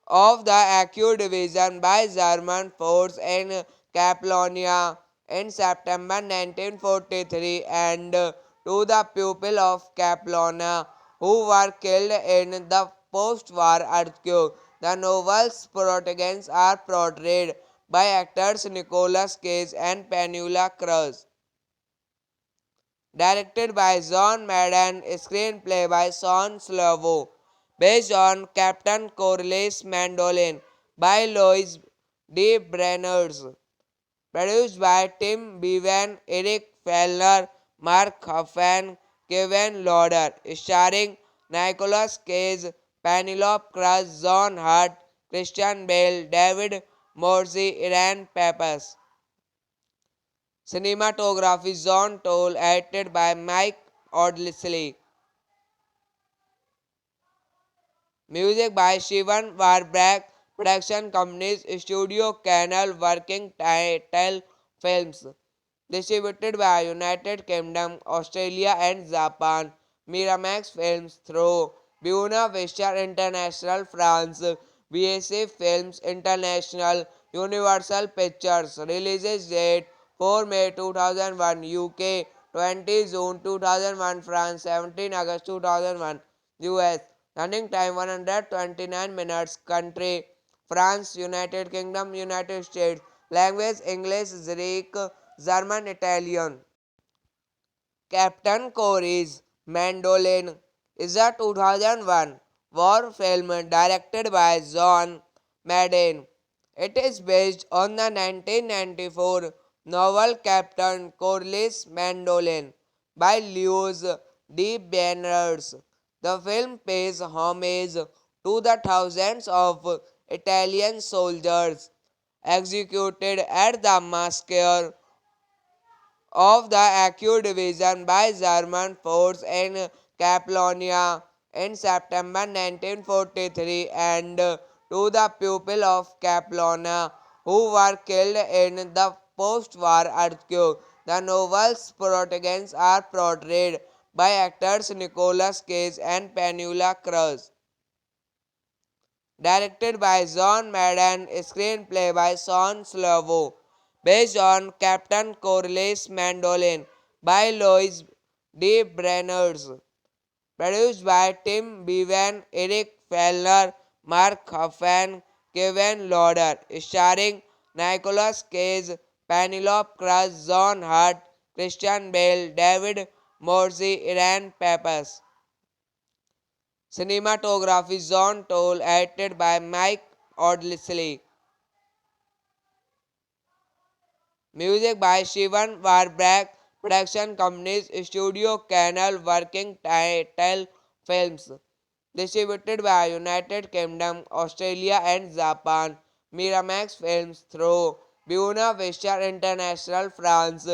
of the Acute Division by German force in Catalonia in September 1943 and to the people of Catalonia who were killed in the post-war earthquake. The novel's protagonists are portrayed by actors Nicolas and Penélope Cruz. Directed by John Madden, screenplay by Sean Slovo, based on Captain Corelli'nin Mandolin by Louis D. Brenners, produced by Tim Bevan, Eric Fellner, Mark Huffman, Kevin Lauder, starring Nicolas Cage, Penelope Cruz, John Hurt, Christian Bale, David Morse, Iran Pappas. Cinematography John Toll, edited by Mike Audley. Music by Shivan Warbrack. Production companies Studio Canal Working Title Films. Distributed by United Kingdom, Australia and Japan. Miramax Films through Buena Vista International France. BSA Films International. Universal Pictures. Releases date 4 May 2001 UK, 20 June 2001 France, 17 August 2001 US. Running time 129 minutes. Country France, United Kingdom, United States. Language English, Greek, German, Italian. Captain Corey's Mandolin is a 2001 war film directed by John Madden. It is based on the 1994 novel Captain Corelli's Mandolin by Lewis D. Banners. The film pays homage to the thousands of Italian soldiers executed at the massacre of the Acute Division by German force in Catalonia in September 1943 and to the people of Catalonia who were killed in the post-war earthquake. The novel's protagonists are portrayed by actors Nicolas and Penélope Cruz. Directed by John Madden, screenplay by Sean Slovo, based on Captain Corelli's Mandolin by Louis D. Brenners, produced by Tim Bevan, Eric Fellner, Mark Huffman, Kevin Lauder, starring Nicolas Cage, Penelope Cruz, John Hurt, Christian Bale, David Morse, Iran Pappas. Cinematography John Toll, edited by Mike Audley. Music by Shivan Warbrack. Production companies Studio Canal, Working Title Films. Distributed by United Kingdom, Australia and Japan. Miramax Films through Buena Vista International France.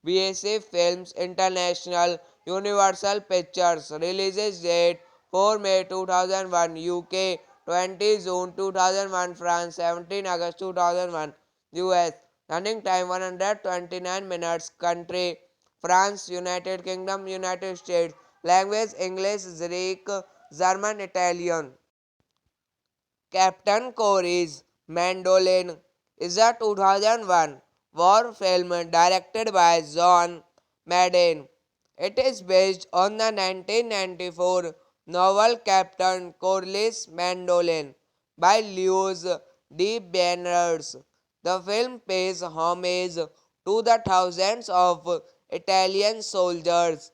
BSA Films International. Universal Pictures. Releases date 4 May 2001 UK, 20 June 2001 France, 17 August 2001 US. Running time 129 minutes. Country France, United Kingdom, United States. Language English, Greek, German, Italian. Captain Corey's Mandolin is a 2001 war film directed by John Madden. It is based on the 1994 novel Captain Corelli's Mandolin by Lewis D. Banners. The film pays homage to the thousands of Italian soldiers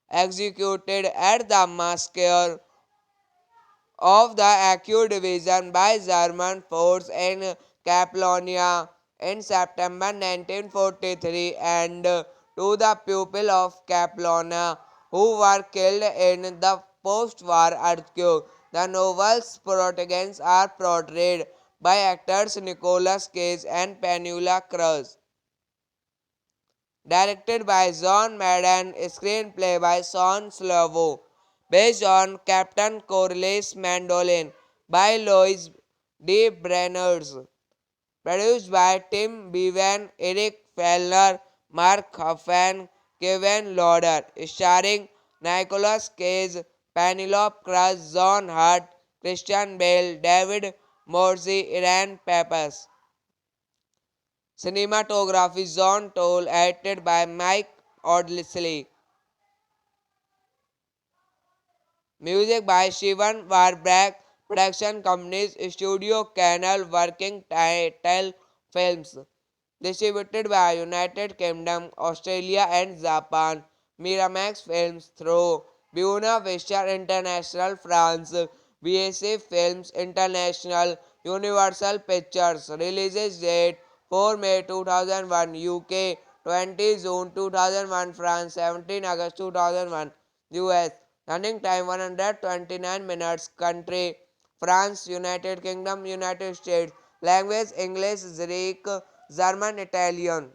executed at the massacre of the Acute Division by German force in Catalonia in September 1943 and to the people of Catalonia who were killed in the post-war earthquake. The novel's protagonists are portrayed by actors Nicolas Cage and Penélope Cruz. Directed by John Madden, screenplay by Sean Slovo, based on Captain Corelli's Mandolin by Louis D. Brenners, produced by Tim Bevan, Eric Fellner, Mark Huffman, Kevin Lauder, starring Nicolas Cage, Penelope Cruz, John Hurt, Christian Bale, David Morse, Iran Pappas. Cinematography John Toll, edited by Mike Audley. Music by Shivan Warbrack. Production companies Studio Canal, Working Title Films. Distributed by United Kingdom, Australia and Japan. Miramax Films through Buena Vista International France. BSA Films International. Universal Pictures. Releases date 4 May 2001 UK, 20 June 2001 France, 17 August 2001 US. Running time 129 minutes. Country France, United Kingdom, United States. Language English, Greek, German, Italian.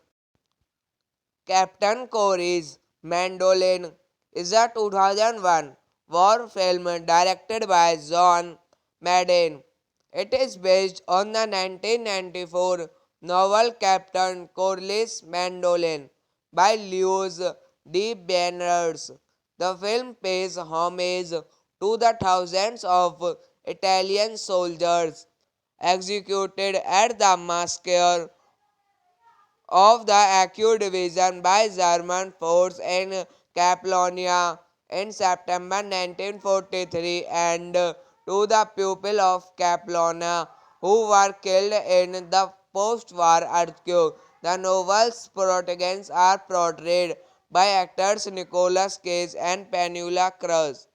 Captain Corey's Mandolin is a 2001 war film directed by John Madden. It is based on the 1994 novel Captain Corelli's Mandolin by Lewis D. Banners. The film pays homage to the thousands of Italian soldiers executed at the massacre of the Acute Division by German force in Catalonia in September 1943 and to the people of Catalonia who were killed in the post-war earthquake. The novel's protagonists are portrayed by actors Nicolas and Penélope Cruz.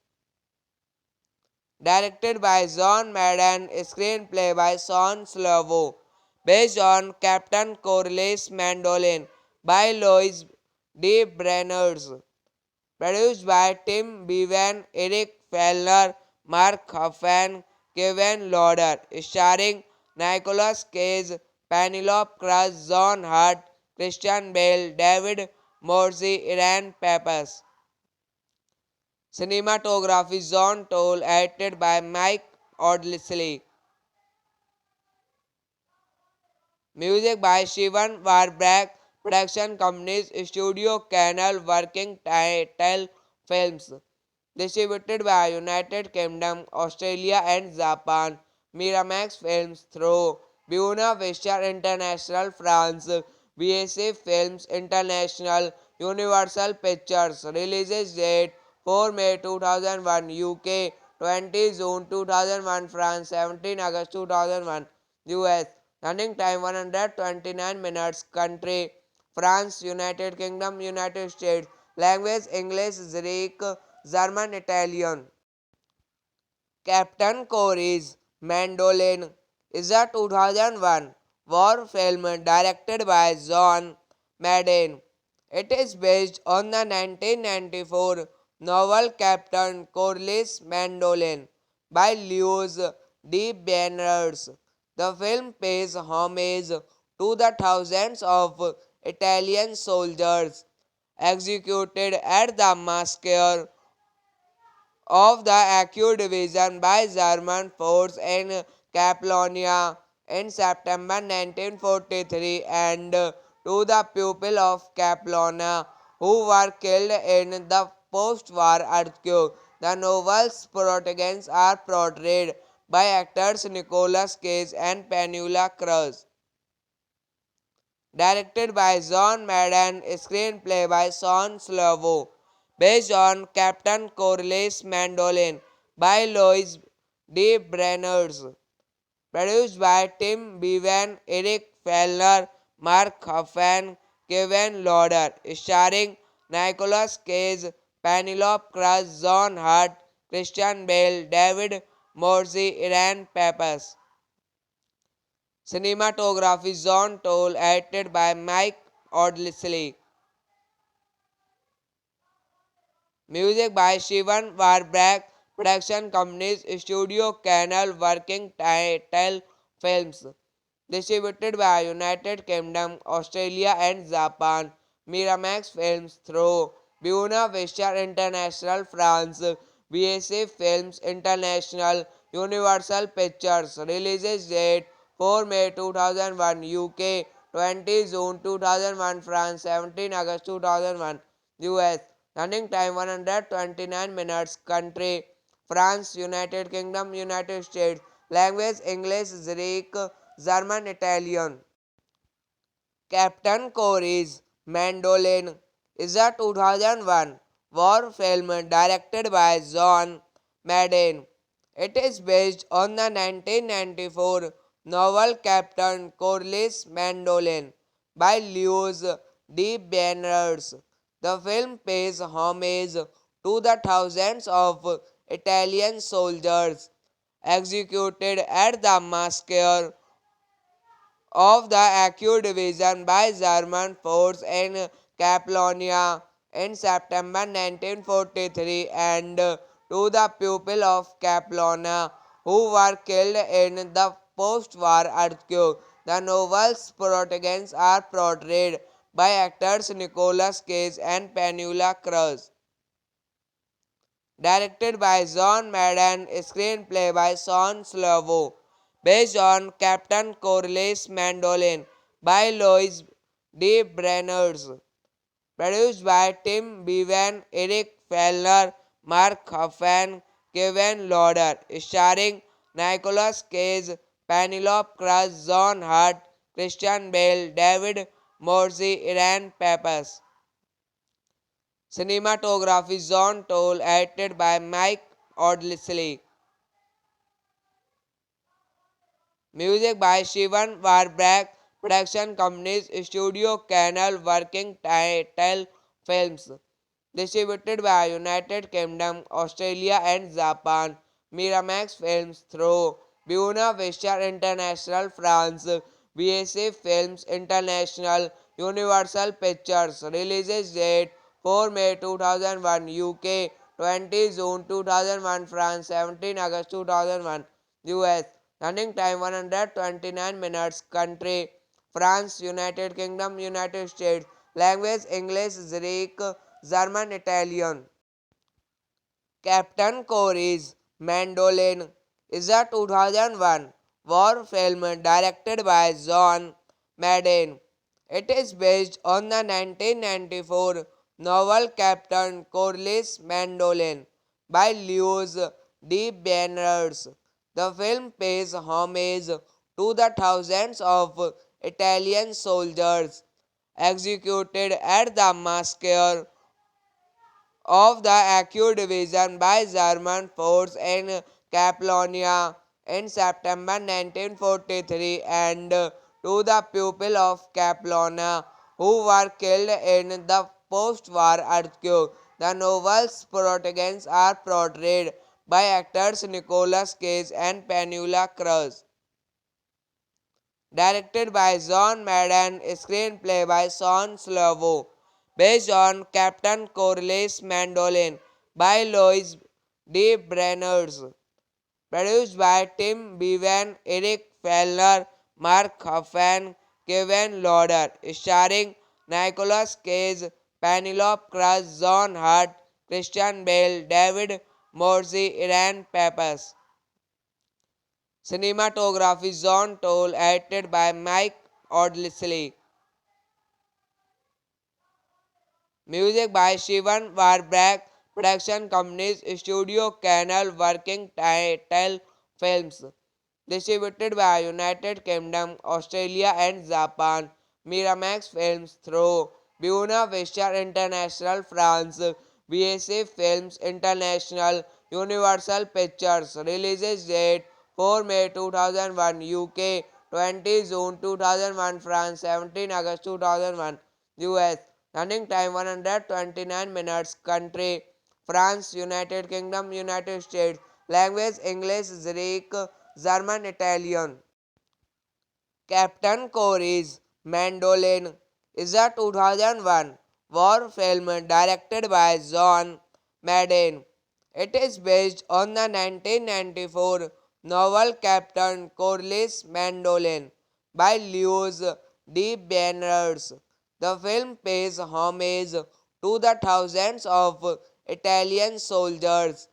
Directed by John Madden, screenplay by Sean Slovo, based on Captain Corelli'nin's Mandolin by Louis D. Brenners, produced by Tim Bevan, Eric Fellner, Mark Huffman, Kevin Lauder, starring Nicolas Cage, Penelope Cruz, John Hurt, Christian Bale, David Morse, Iran Pappas. Cinematography John Toll, edited by Mike Audley. Music by Steven Warbrack. Production companies Studio Canal, Working Title Films. Distributed by United Kingdom, Australia and Japan. Miramax Films through Buena Vista International France. BSA Films International. Universal Pictures. Releases date 4 May 2001 UK, 20 June 2001 France, 17 August 2001 US. Running time 129 minutes. Country France, United Kingdom, United States. Language English, Greek, German, Italian. Captain Corey's Mandolin is a 2001 war film directed by John Madden. It is based on the 1994 novel Captain Corelli'nin's Mandolin by Louis D. Banners. The film pays homage to the thousands of Italian soldiers executed at the massacre of the Acute Division by German force in Catalonia in September 1943 and to the people of Catalonia who were killed in the post-war earthquake. The novel's protagonists are portrayed by actors Nicolas Cage and Penélope Cruz. Directed by John Madden, screenplay by Sean Slovo, based on Captain Corelli'nin's Mandolin by Louis D. Brenners, produced by Tim Bevan, Eric Fellner, Mark Huffman, Kevin Lauder, starring Nicolas Cage, Penelope Cruz, John Hurt, Christian Bale, David Morse, Iran Pappas. Cinematography John Toll, edited by Mike Audley. Music by Steven Warbrack. Production companies Studio Canal, Working Title Films. Distributed by United Kingdom, Australia and Japan. Miramax Films through Buena Vista International France. BSA Films International. Universal Pictures. Releases date 4 May 2001 UK, 20 June 2001 France, 17 August 2001 US. Running time 129 minutes. Country France, United Kingdom, United States. Language English, Greek, German, Italian. Captain Corey's Mandolin is a 2001 war film directed by John Madden. It is based on the 1994 novel Captain Corelli'nin's Mandolin by Louis D. Banners. The film pays homage to the thousands of Italian soldiers executed at the massacre of the Acute Division by German force in Catalonia in September 1943 and to the people of Catalonia who were killed in the post-war earthquake. The novel's protagonists are portrayed by actors Nicolas Cage and Penélope Cruz. Directed by John Madden, screenplay by Sean Slovo, based on Captain Corelli'nin's Mandolin by Louis D. Brenners, produced by Tim Bevan, Eric Fellner, Mark Huffman, Kevin Lauder, starring Nicolas Cage, Penelope Cruz, John Hurt, Christian Bale, David Morse, Iran Pappas. Cinematography John Toll, edited by Mike Audley. Music by Steven Warbrack. production companies, Studio Canal, Working Title Films. Distributed by United Kingdom, Australia and Japan. Miramax Films through Buena Vista International France. BSA Films International. Universal Pictures. Releases date 4 May 2001 UK, 20 June 2001 France, 17 August 2001 US. Running time 129 minutes. Country France, United Kingdom, United States. Language English, Greek, German, Italian. Captain Corey's Mandolin is a 2001 war film directed by John Madden. It is based on the 1994 novel Captain Corelli'nin Mandolin by Lewis D. Banners. The film pays homage to the thousands of Italian soldiers executed at the massacre of the Acute Division by German force in Catalonia in September 1943 and to the people of Catalonia who were killed in the post-war earthquake. The novel's protagonists are portrayed by actors Nicolas and Penélope Cruz. Directed by John Madden, screenplay by Sean Slovo, based on Captain Corelli'nin Mandolin by Louis D. Brenners, produced by Tim Bevan, Eric Fellner, Mark Huffman, Kevin Lauder, starring Nicolas Cage, Penelope Cruz, John Hurt, Christian Bale, David Morse, Iran Pappas. Cinematography John Toll, edited by Mike Audley. Music by Steven Warbrack. Production companies Studio Canal, Working Title Films. Distributed by United Kingdom, Australia and Japan. Miramax Films through Buena Vista International France. BSA Films International. Universal Pictures. Releases date 4 May 2001 UK, 20 June 2001 France, 17 August 2001 US. Running time 129 minutes. Country France, United Kingdom, United States. Language English, Greek, German, Italian. Captain Corey's Mandolin is a 2001 war film directed by John Madden. It is based on the 1994 novel Captain Corelli'nin Mandolin by Lewis D. Banners. The film pays homage to the thousands of Italian soldiers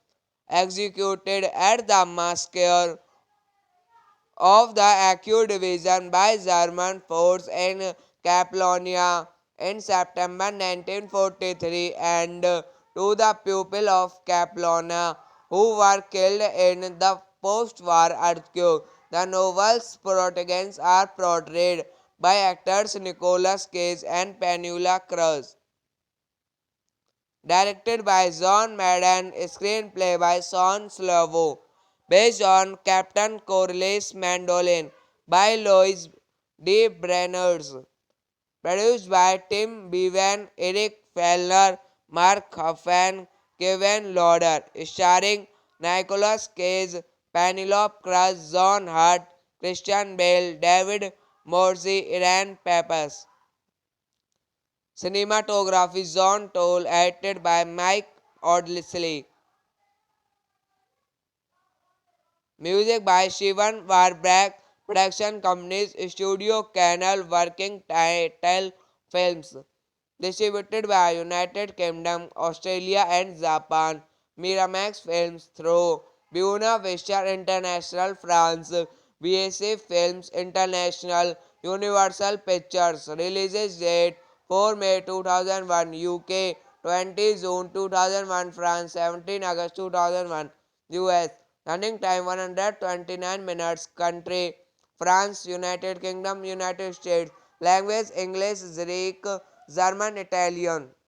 executed at the massacre of the Acute Division by German force in Catalonia in September 1943 and to the people of Catalonia who were killed in the post-war earthquake. The novel's protagonists are portrayed by actors Nicolas Cage and Penélope Cruz. Directed by John Madden, screenplay by Sean Slovo, based on Captain Corelli'nin Mandolin by Louis D. Brenners, produced by Tim Bevan, Eric Fellner, Mark Huffman, Kevin Lauder, starring Nicolas Cage, Penelope Cruz, John Hurt, Christian Bale, David Morse, Iran Pappas. Cinematography John Toll, edited by Mike Audley. Music by Steven Warbrack. Production companies Studio Canal, Working Title Films. Distributed by United Kingdom, Australia and Japan. Miramax Films through Buena Vista International France. BSA Films International. Universal Pictures. Releases date 4 May 2001 UK, 20 June 2001 France, 17 August 2001 US. Running time 129 minutes. Country France, United Kingdom, United States. Language English, Greek, German, Italian.